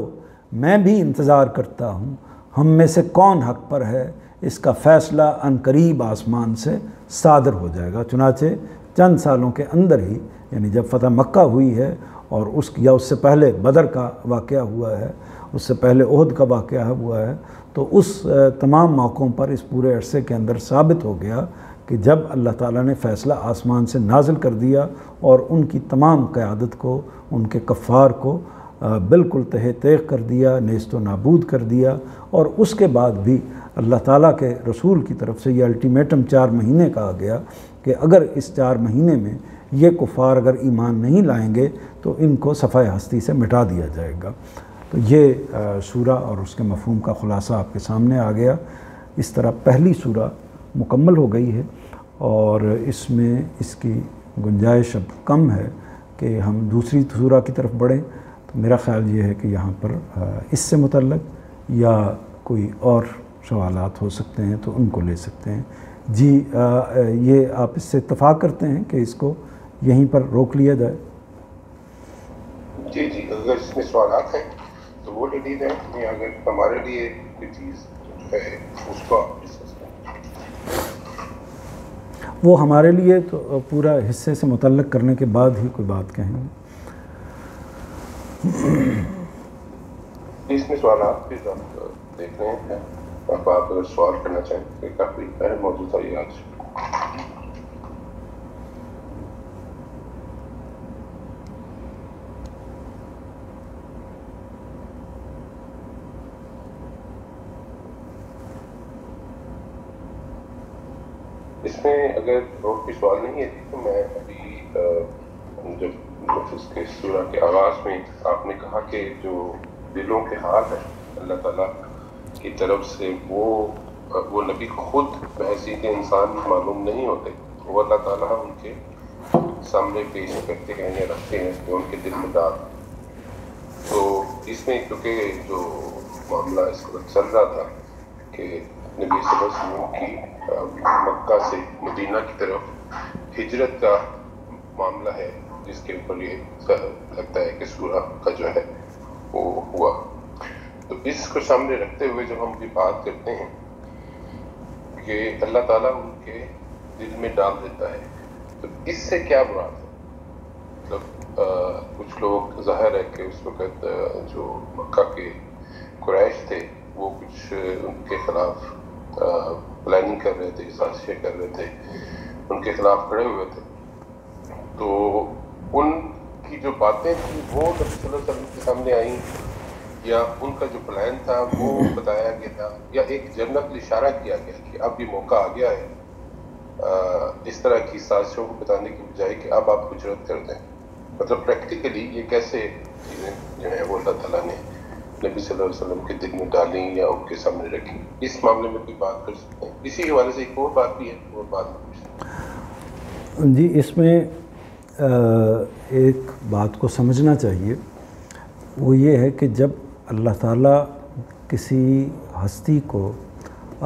میں بھی انتظار کرتا ہوں، ہم میں سے کون حق پر ہے، اس کا فیصلہ عنقریب آسمان سے صادر ہو جائے گا۔ چنانچہ چند سالوں کے اندر ہی، یعنی جب فتح مکہ ہوئی ہے اور اس سے پہلے بدر کا واقعہ ہوا ہے، اس سے پہلے احد کا واقعہ ہوا ہے، تو اس تمام موقعوں پر اس پورے عرصے کے اندر ثابت ہو گیا کہ جب اللہ تعالیٰ نے فیصلہ آسمان سے نازل کر دیا اور ان کی تمام قیادت کو، ان کے کفار کو بالکل تہہ تیغ کر دیا، نیست و نابود کر دیا، اور اس کے بعد بھی اللہ تعالیٰ کے رسول کی طرف سے یہ الٹیمیٹم 4 مہینے کہا گیا کہ اگر اس 4 مہینے میں یہ کفار اگر ایمان نہیں لائیں گے تو ان کو صفحہ ہستی سے مٹا دیا جائے گا۔ تو یہ سورہ اور اس کے مفہوم کا خلاصہ آپ کے سامنے آ گیا۔ اس طرح پہلی سورہ مکمل ہو گئی ہے، اور اس میں اس کی گنجائش اب کم ہے کہ ہم دوسری سورہ کی طرف بڑھیں۔ تو میرا خیال یہ ہے کہ یہاں پر اس سے متعلق یا کوئی اور سوالات ہو سکتے ہیں تو ان کو لے سکتے ہیں۔ جی یہ آپ اس سے اتفاق کرتے ہیں کہ اس کو یہیں پر روک لیا جائے؟ جی اگر اس میں سوالات ہیں تو وہ لے لی جائیں، یا اگر ہمارے لیے کوئی چیز جو ہے اس کو آپ ڈسکس کریں۔ وہ ہمارے لیے تو پورا حصے سے متعلق کرنے کے بعد ہی کوئی بات کہیں گے۔ اس میں سوالات بھی آپ دیکھ رہے ہیں، اب آپ اگر سوال کرنا چاہیں کہ کافی اہم موضوع تھا یہ آج۔ اس میں اگر اور کوئی سوال نہیں ہے تو میں ابھی جب اس کے سورہ کے آغاز میں آپ نے کہا کہ جو دلوں کے حال ہے اللہ تعالیٰ کی طرف سے وہ نبی خود بحیثیت انسان معلوم نہیں ہوتے، وہ اللہ تعالیٰ ان کے سامنے پیش کرتے ہیں یا رکھتے ہیں جو ان کے دل میں ڈال۔ تو اس میں کیونکہ جو معاملہ اس وقت چل رہا تھا کہ نبی صلی اللہ علیہ وسلم کی مکہ سے مدینہ کی طرف ہجرت کا معاملہ ہے، جس کے اوپر یہ لگتا ہے کہ سورہ کا جو ہے وہ ہوا۔ تو اس کو سامنے رکھتے ہوئے جب ہم بھی بات کرتے ہیں کہ اللہ تعالیٰ ان کے دل میں ڈال دیتا ہے، تو اس سے کیا مراد ہے؟ مطلب کچھ لوگ ظاہر ہے کہ اس وقت جو مکہ کے قریش تھے وہ کچھ ان کے خلاف پلاننگ کر رہے تھے، سازشیں کر رہے تھے، ان کے خلاف کھڑے ہوئے تھے۔ تو ان کی جو باتیں تھیں وہ نبی صلی اللہ علیہ وسلم کے سامنے آئیں، یا ان کا جو پلان تھا وہ بتایا گیا تھا، یا ایک جنرل اشارہ کیا گیا کہ اب یہ موقع آ گیا ہے اس طرح کی سازشوں کو بتانے کی بجائے کہ اب آپ ہجرت کر دیں؟ مطلب پریکٹیکلی یہ کیسے چیزیں جو ہیں وہ اللہ تعالیٰ نے نبی صلی اللہ علیہ وسلم کے دل میں ڈالیں یا ان کے سامنے رکھیں؟ اس معاملے میں کوئی بات کر سکتے ہیں؟ اسی حوالے سے ایک اور بات بھی ہے، وہ بات جی اس میں ایک بات کو سمجھنا چاہیے، وہ یہ ہے کہ جب اللہ تعالیٰ کسی ہستی کو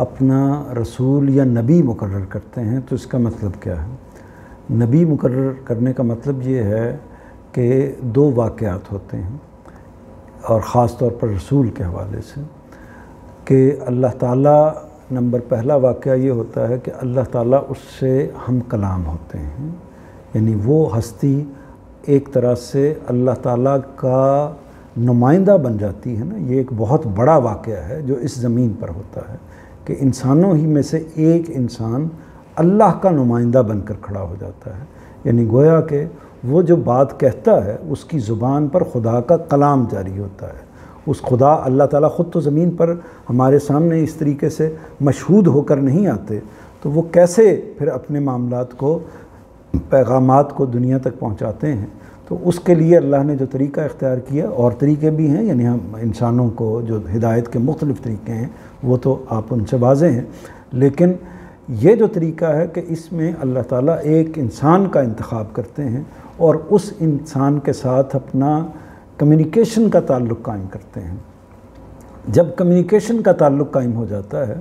اپنا رسول یا نبی مقرر کرتے ہیں تو اس کا مطلب کیا ہے؟ نبی مقرر کرنے کا مطلب یہ ہے کہ 2 واقعات ہوتے ہیں، اور خاص طور پر رسول کے حوالے سے، کہ اللہ تعالیٰ نمبر پہلا واقعہ یہ ہوتا ہے کہ اللہ تعالیٰ اس سے ہم کلام ہوتے ہیں، یعنی وہ ہستی ایک طرح سے اللہ تعالیٰ کا نمائندہ بن جاتی ہے نا۔ یہ ایک بہت بڑا واقعہ ہے جو اس زمین پر ہوتا ہے کہ انسانوں ہی میں سے ایک انسان اللہ کا نمائندہ بن کر کھڑا ہو جاتا ہے، یعنی گویا کہ وہ جو بات کہتا ہے اس کی زبان پر خدا کا کلام جاری ہوتا ہے۔ اس خدا اللہ تعالیٰ خود تو زمین پر ہمارے سامنے اس طریقے سے مشہود ہو کر نہیں آتے، تو وہ کیسے پھر اپنے معاملات کو، پیغامات کو دنیا تک پہنچاتے ہیں؟ تو اس کے لیے اللہ نے جو طریقہ اختیار کیا، اور طریقے بھی ہیں، یعنی ہم انسانوں کو جو ہدایت کے مختلف طریقے ہیں وہ تو آپ ان سے واضح ہیں، لیکن یہ جو طریقہ ہے کہ اس میں اللہ تعالیٰ ایک انسان کا انتخاب کرتے ہیں اور اس انسان کے ساتھ اپنا کمیونیکیشن کا تعلق قائم کرتے ہیں۔ جب کمیونیکیشن کا تعلق قائم ہو جاتا ہے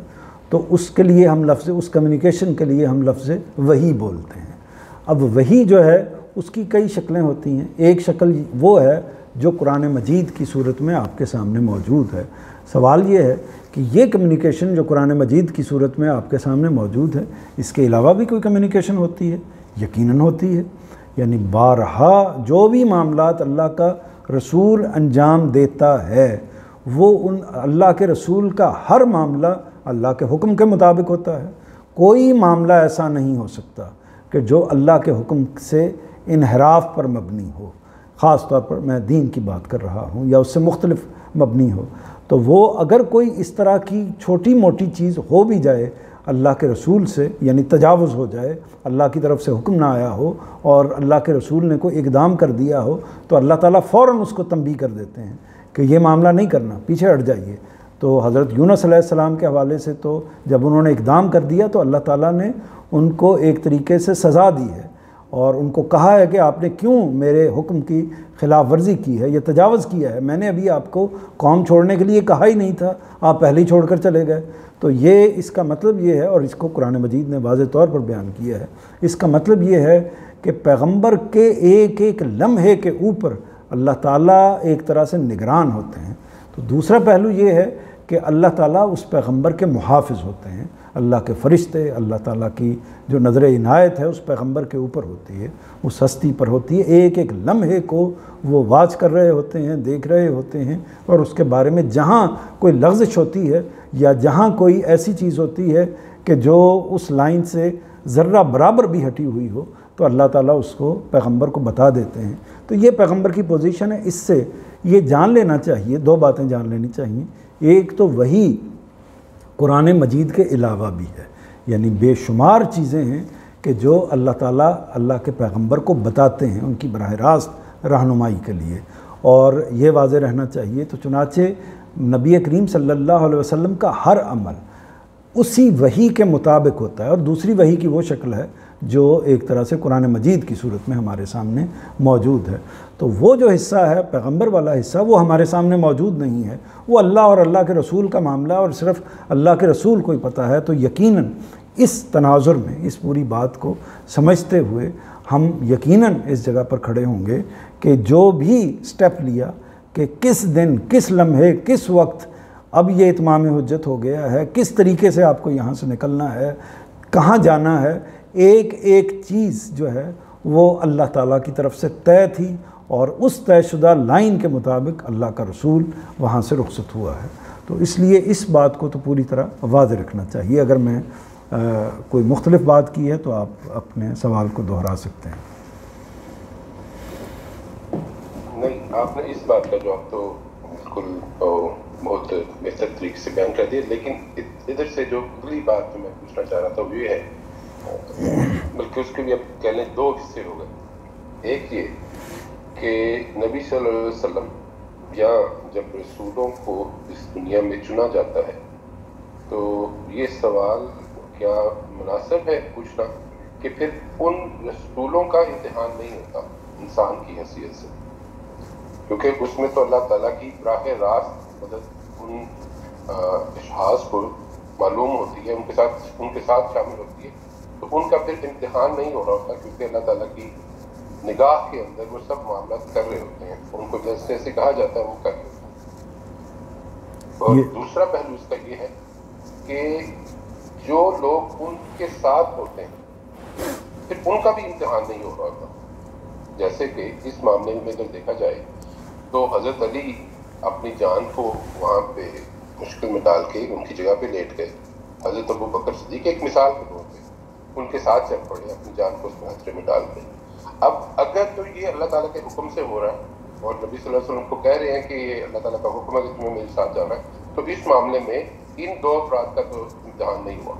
تو اس کے لیے ہم لفظ، اس کمیونیکیشن کے لیے ہم لفظ وحی بولتے ہیں۔ اب وحی جو ہے اس کی کئی شکلیں ہوتی ہیں۔ ایک شکل وہ ہے جو قرآن مجید کی صورت میں آپ کے سامنے موجود ہے۔ سوال یہ ہے کہ یہ کمیونیکیشن جو قرآن مجید کی صورت میں آپ کے سامنے موجود ہے، اس کے علاوہ بھی کوئی کمیونیکیشن ہوتی ہے؟ یقیناً ہوتی ہے، یعنی بارہا جو بھی معاملات اللہ کا رسول انجام دیتا ہے وہ ان اللہ کے رسول کا ہر معاملہ اللہ کے حکم کے مطابق ہوتا ہے۔ کوئی معاملہ ایسا نہیں ہو سکتا کہ جو اللہ کے حکم سے انحراف پر مبنی ہو، خاص طور پر میں دین کی بات کر رہا ہوں یا اس سے مختلف مبنی ہو، تو وہ اگر کوئی اس طرح کی چھوٹی موٹی چیز ہو بھی جائے اللہ کے رسول سے، یعنی تجاوز ہو جائے، اللہ کی طرف سے حکم نہ آیا ہو اور اللہ کے رسول نے کوئی اقدام کر دیا ہو، تو اللہ تعالیٰ فوراً اس کو تنبیہ کر دیتے ہیں کہ یہ معاملہ نہیں کرنا، پیچھے ہٹ جائیے۔ تو حضرت یونس علیہ السلام کے حوالے سے تو جب انہوں نے اقدام کر دیا تو اللہ تعالیٰ نے ان کو ایک طریقے سے سزا دی ہے اور ان کو کہا ہے کہ آپ نے کیوں میرے حکم کی خلاف ورزی کی ہے، یہ تجاوز کیا ہے، میں نے ابھی آپ کو قوم چھوڑنے کے لیے کہا ہی نہیں تھا، آپ پہلے ہی چھوڑ کر چلے گئے۔ تو یہ اس کا مطلب یہ ہے، اور اس کو قرآن مجید نے واضح طور پر بیان کیا ہے، اس کا مطلب یہ ہے کہ پیغمبر کے ایک ایک لمحے کے اوپر اللہ تعالیٰ ایک طرح سے نگران ہوتے ہیں۔ تو دوسرا پہلو یہ ہے کہ اللہ تعالیٰ اس پیغمبر کے محافظ ہوتے ہیں، اللہ کے فرشتے، اللہ تعالیٰ کی جو نظر عنایت ہے اس پیغمبر کے اوپر ہوتی ہے، اس ہستی پر ہوتی ہے، ایک ایک لمحے کو وہ واچ کر رہے ہوتے ہیں، دیکھ رہے ہوتے ہیں، اور اس کے بارے میں جہاں کوئی لغزش ہوتی ہے یا جہاں کوئی ایسی چیز ہوتی ہے کہ جو اس لائن سے ذرہ برابر بھی ہٹی ہوئی ہو تو اللہ تعالیٰ اس کو پیغمبر کو بتا دیتے ہیں۔ تو یہ پیغمبر کی پوزیشن ہے۔ اس سے یہ جان لینا چاہیے، دو باتیں جان لینی چاہیے۔ ایک تو وہی قرآن مجید کے علاوہ بھی ہے، یعنی بے شمار چیزیں ہیں کہ جو اللہ تعالیٰ اللہ کے پیغمبر کو بتاتے ہیں ان کی براہ راست رہنمائی کے لیے، اور یہ واضح رہنا چاہیے۔ تو چنانچہ نبی کریم صلی اللہ علیہ وسلم کا ہر عمل اسی وحی کے مطابق ہوتا ہے، اور دوسری وحی کی وہ شکل ہے جو ایک طرح سے قرآن مجید کی صورت میں ہمارے سامنے موجود ہے۔ تو وہ جو حصہ ہے پیغمبر والا حصہ وہ ہمارے سامنے موجود نہیں ہے، وہ اللہ اور اللہ کے رسول کا معاملہ ہے، اور صرف اللہ کے رسول کو ہی پتہ ہے۔ تو یقیناً اس تناظر میں اس پوری بات کو سمجھتے ہوئے ہم یقیناً اس جگہ پر کھڑے ہوں گے کہ جو بھی سٹیپ لیا کہ کس دن، کس لمحے، کس وقت اب یہ اتمام حجت ہو گیا ہے، کس طریقے سے آپ کو یہاں سے نکلنا ہے، کہاں جانا ہے، ایک ایک چیز جو ہے وہ اللہ تعالیٰ کی طرف سے طے تھی، اور اس طے شدہ لائن کے مطابق اللہ کا رسول وہاں سے رخصت ہوا ہے۔ تو اس لیے اس بات کو تو پوری طرح واضح رکھنا چاہیے۔ اگر میں کوئی مختلف بات کی ہے تو آپ اپنے سوال کو دہرا سکتے ہیں۔ نہیں، آپ نے اس بات کا جواب تو بالکل بہت بہتر طریقے سے بیان کر دیا، لیکن ادھر سے جو اگلی بات جو میں پوچھنا چاہ رہا تھا وہ یہ ہے، بلکہ اس کے بھی اب کہہ لیں دو حصے ہو گئے۔ ایک یہ کہ نبی صلی اللہ علیہ وسلم یا جب رسولوں کو اس دنیا میں چنا جاتا ہے تو یہ سوال کیا مناسب ہے پوچھنا کہ پھر ان رسولوں کا امتحان نہیں ہوتا انسان کی حیثیت سے، کیونکہ اس میں تو اللہ تعالیٰ کی براہ راست مدد ان اشخاص کو معلوم ہوتی ہے، ان کے ساتھ شامل ہوتی ہے، تو ان کا پھر امتحان نہیں ہو رہا ہوتا، کیونکہ اللہ تعالیٰ کی نگاہ کے اندر وہ سب معاملات کر رہے ہوتے ہیں، ان کو جیسے جیسے کہا جاتا ہے وہ کر رہے ہوتے ہیں۔ اور دوسرا پہلو اس کا یہ ہے کہ جو لوگ ان کے ساتھ ہوتے ہیں پھر ان کا بھی امتحان نہیں ہو رہا ہوتا۔ جیسے کہ اس معاملے میں اگر دیکھا جائے تو حضرت علی اپنی جان کو وہاں پہ مشکل میں ڈال کے ان کی جگہ پہ لیٹ گئے، حضرت ابو بکر صدیق ایک مثال کے طور پہ ان کے ساتھ چل پڑے، اپنی جان کو اس خطرے میں ڈال دیں۔ اب اگر تو یہ اللہ تعالیٰ کے حکم سے ہو رہا ہے اور نبی صلی اللہ علیہ وسلم کو کہہ رہے ہیں کہ یہ اللہ تعالیٰ کا حکم ہے کہ تمہیں میرے ساتھ جانا ہے، تو اس معاملے میں ان دو افراد کا تو امتحان نہیں ہوا،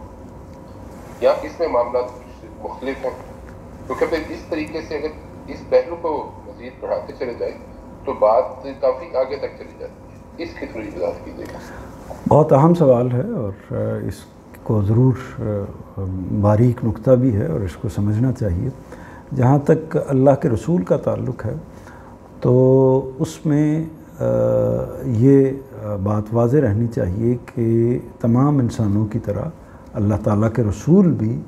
یا اس میں معاملات مختلف ہیں، کیونکہ پھر اس طریقے سے اگر اس پہلو کو مزید بڑھاتے چلے جائیں تو بات کافی آگے تک چلی جاتی ہے۔ اس کی تھوڑی وضاحت کیجیے گا۔ بہت اہم سوال ہے اور اس کو ضرور باریک نکتہ بھی ہے اور اس کو سمجھنا چاہیے۔ جہاں تک اللہ کے رسول کا تعلق ہے تو اس میں یہ بات واضح رہنی چاہیے کہ تمام انسانوں کی طرح اللہ تعالیٰ کے رسول بھی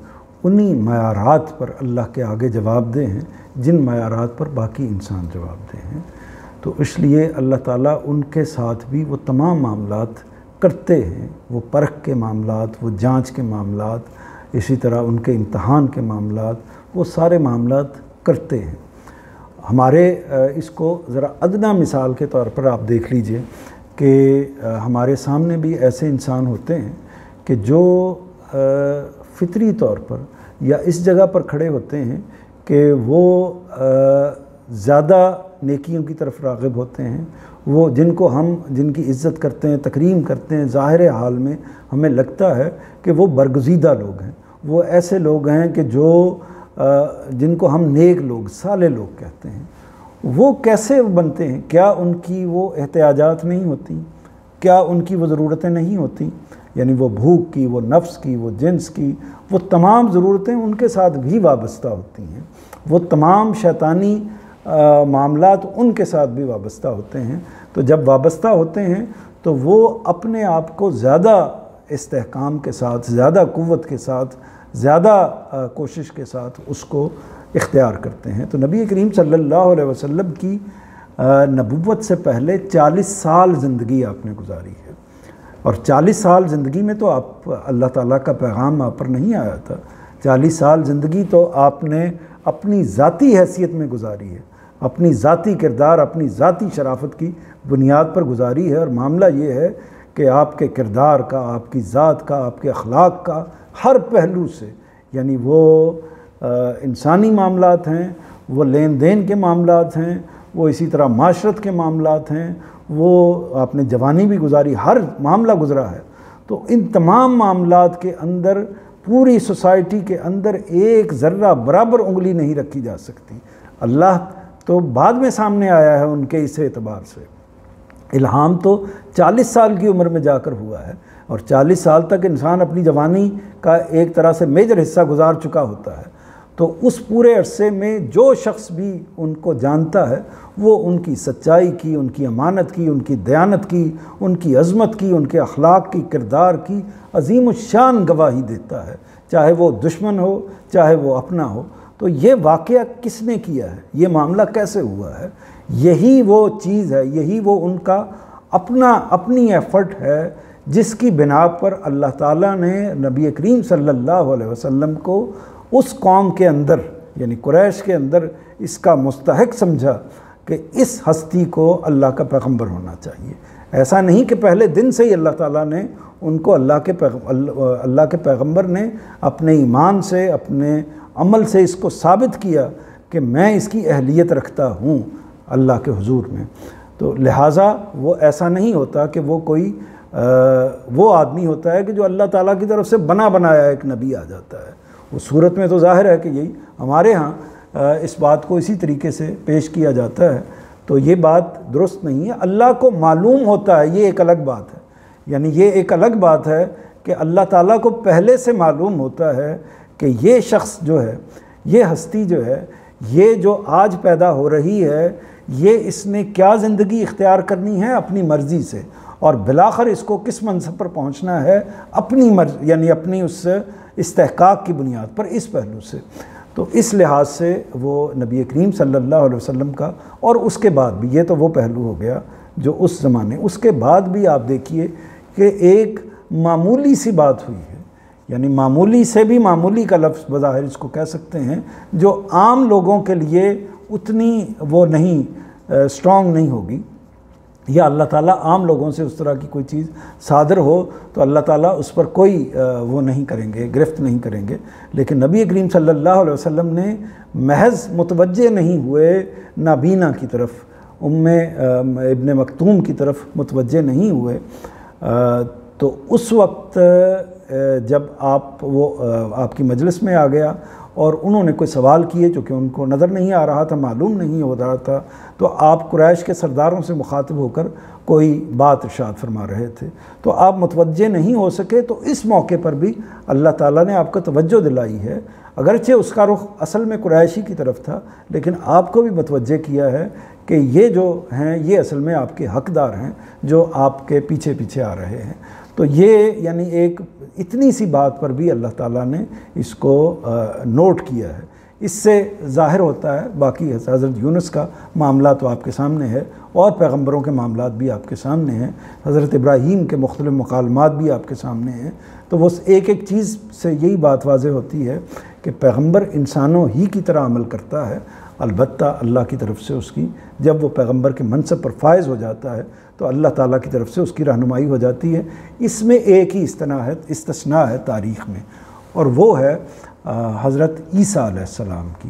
انہی معیارات پر اللہ کے آگے جواب دہ ہیں جن معیارات پر باقی انسان جواب دہ ہیں۔ تو اس لیے اللہ تعالیٰ ان کے ساتھ بھی وہ تمام معاملات کرتے ہیں، وہ پرکھ کے معاملات، وہ جانچ کے معاملات، اسی طرح ان کے امتحان کے معاملات، وہ سارے معاملات کرتے ہیں۔ ہمارے اس کو ذرا ادنیٰ مثال کے طور پر آپ دیکھ لیجئے کہ ہمارے سامنے بھی ایسے انسان ہوتے ہیں کہ جو فطری طور پر یا اس جگہ پر کھڑے ہوتے ہیں کہ وہ زیادہ نیکیوں کی طرف راغب ہوتے ہیں، وہ جن کی عزت کرتے ہیں، تکریم کرتے ہیں، ظاہر حال میں ہمیں لگتا ہے کہ وہ برگزیدہ لوگ ہیں، وہ ایسے لوگ ہیں کہ جن کو ہم نیک لوگ، صالح لوگ کہتے ہیں، وہ کیسے بنتے ہیں؟ کیا ان کی وہ احتیاجات نہیں ہوتی؟ کیا ان کی وہ ضرورتیں نہیں ہوتی؟ یعنی وہ بھوک کی، وہ نفس کی، وہ جنس کی، وہ تمام ضرورتیں ان کے ساتھ بھی وابستہ ہوتی ہیں، وہ تمام شیطانی معاملات ان کے ساتھ بھی وابستہ ہوتے ہیں۔ تو جب وابستہ ہوتے ہیں تو وہ اپنے آپ کو زیادہ استحکام کے ساتھ، زیادہ قوت کے ساتھ، زیادہ کوشش کے ساتھ اس کو اختیار کرتے ہیں۔ تو نبی کریم صلی اللہ علیہ وسلم کی نبوت سے پہلے 40 سال زندگی آپ نے گزاری ہے، اور 40 سال زندگی میں تو آپ اللہ تعالیٰ کا پیغام آپ پر نہیں آیا تھا، 40 سال زندگی تو آپ نے اپنی ذاتی حیثیت میں گزاری ہے، اپنی ذاتی کردار، اپنی ذاتی شرافت کی بنیاد پر گزاری ہے۔ اور معاملہ یہ ہے کہ آپ کے کردار کا، آپ کی ذات کا، آپ کے اخلاق کا ہر پہلو سے، یعنی وہ انسانی معاملات ہیں، وہ لین دین کے معاملات ہیں، وہ اسی طرح معاشرت کے معاملات ہیں، وہ آپ نے جوانی بھی گزاری، ہر معاملہ گزرا ہے۔ تو ان تمام معاملات کے اندر پوری سوسائٹی کے اندر ایک ذرہ برابر انگلی نہیں رکھی جا سکتی۔ اللہ تو بعد میں سامنے آیا ہے ان کے اس اعتبار سے، الہام تو 40 سال کی عمر میں جا کر ہوا ہے، اور 40 سال تک انسان اپنی جوانی کا ایک طرح سے میجر حصہ گزار چکا ہوتا ہے۔ تو اس پورے عرصے میں جو شخص بھی ان کو جانتا ہے وہ ان کی سچائی کی، ان کی امانت کی، ان کی دیانت کی، ان کی عظمت کی، ان کے اخلاق کی، کردار کی عظیم الشان گواہی دیتا ہے، چاہے وہ دشمن ہو، چاہے وہ اپنا ہو۔ تو یہ واقعہ کس نے کیا ہے؟ یہ معاملہ کیسے ہوا ہے؟ یہی وہ چیز ہے، یہی وہ ان کا اپنی ایفرٹ ہے جس کی بنا پر اللہ تعالیٰ نے نبی کریم صلی اللہ علیہ وسلم کو اس قوم کے اندر، یعنی قریش کے اندر، اس کا مستحق سمجھا کہ اس ہستی کو اللہ کا پیغمبر ہونا چاہیے۔ ایسا نہیں کہ پہلے دن سے ہی اللہ تعالیٰ نے ان کو اللہ کے پیغمبر نے اپنے ایمان سے، اپنے عمل سے اس کو ثابت کیا کہ میں اس کی اہلیت رکھتا ہوں اللہ کے حضور میں۔ تو لہٰذا وہ ایسا نہیں ہوتا کہ وہ کوئی وہ آدمی ہوتا ہے کہ جو اللہ تعالیٰ کی طرف سے بنایا ایک نبی آ جاتا ہے۔ وہ صورت میں تو ظاہر ہے کہ یہی ہمارے ہاں اس بات کو اسی طریقے سے پیش کیا جاتا ہے، تو یہ بات درست نہیں ہے۔ اللہ کو معلوم ہوتا ہے، یہ ایک الگ بات ہے، یعنی یہ ایک الگ بات ہے کہ اللہ تعالیٰ کو پہلے سے معلوم ہوتا ہے کہ یہ شخص جو ہے، یہ ہستی جو ہے، یہ جو آج پیدا ہو رہی ہے، یہ اس نے کیا زندگی اختیار کرنی ہے اپنی مرضی سے، اور بالآخر اس کو کس منصب پر پہنچنا ہے اپنی مرضی، یعنی اپنی اس استحقاق کی بنیاد پر، اس پہلو سے۔ تو اس لحاظ سے وہ نبی کریم صلی اللہ علیہ وسلم کا، اور اس کے بعد بھی، یہ تو وہ پہلو ہو گیا جو اس زمانے، اس کے بعد بھی آپ دیکھیے کہ ایک معمولی سی بات ہوئی ہے، یعنی معمولی سے بھی معمولی کا لفظ بظاہر اس کو کہہ سکتے ہیں، جو عام لوگوں کے لیے اتنی وہ نہیں اسٹرانگ نہیں ہوگی، یا اللہ تعالیٰ عام لوگوں سے اس طرح کی کوئی چیز صادر ہو تو اللہ تعالیٰ اس پر کوئی وہ نہیں کریں گے، گرفت نہیں کریں گے، لیکن نبی کریم صلی اللہ علیہ وسلم نے محض متوجہ نہیں ہوئے نابینا کی طرف، ابن مکتوم کی طرف متوجہ نہیں ہوئے، تو اس وقت جب آپ کی مجلس میں آ گیا اور انہوں نے کوئی سوال کیے، چونکہ ان کو نظر نہیں آ رہا تھا، معلوم نہیں ہو رہا تھا، تو آپ قریش کے سرداروں سے مخاطب ہو کر کوئی بات ارشاد فرما رہے تھے، تو آپ متوجہ نہیں ہو سکے، تو اس موقع پر بھی اللہ تعالیٰ نے آپ کو توجہ دلائی ہے، اگرچہ اس کا رخ اصل میں قریشی کی طرف تھا، لیکن آپ کو بھی متوجہ کیا ہے کہ یہ جو ہیں یہ اصل میں آپ کے حقدار ہیں جو آپ کے پیچھے پیچھے آ رہے ہیں۔ تو یہ یعنی ایک اتنی سی بات پر بھی اللہ تعالیٰ نے اس کو نوٹ کیا ہے۔ اس سے ظاہر ہوتا ہے، باقی حضرت یونس کا معاملہ تو آپ کے سامنے ہے، اور پیغمبروں کے معاملات بھی آپ کے سامنے ہیں، حضرت ابراہیم کے مختلف مکالمات بھی آپ کے سامنے ہیں، تو وہ ایک ایک چیز سے یہی بات واضح ہوتی ہے کہ پیغمبر انسانوں ہی کی طرح عمل کرتا ہے، البتہ اللہ کی طرف سے اس کی، جب وہ پیغمبر کے منصب پر فائز ہو جاتا ہے تو اللہ تعالیٰ کی طرف سے اس کی رہنمائی ہو جاتی ہے۔ اس میں ایک ہی استثناء ہے تاریخ میں، اور وہ ہے حضرت عیسیٰ علیہ السلام کی۔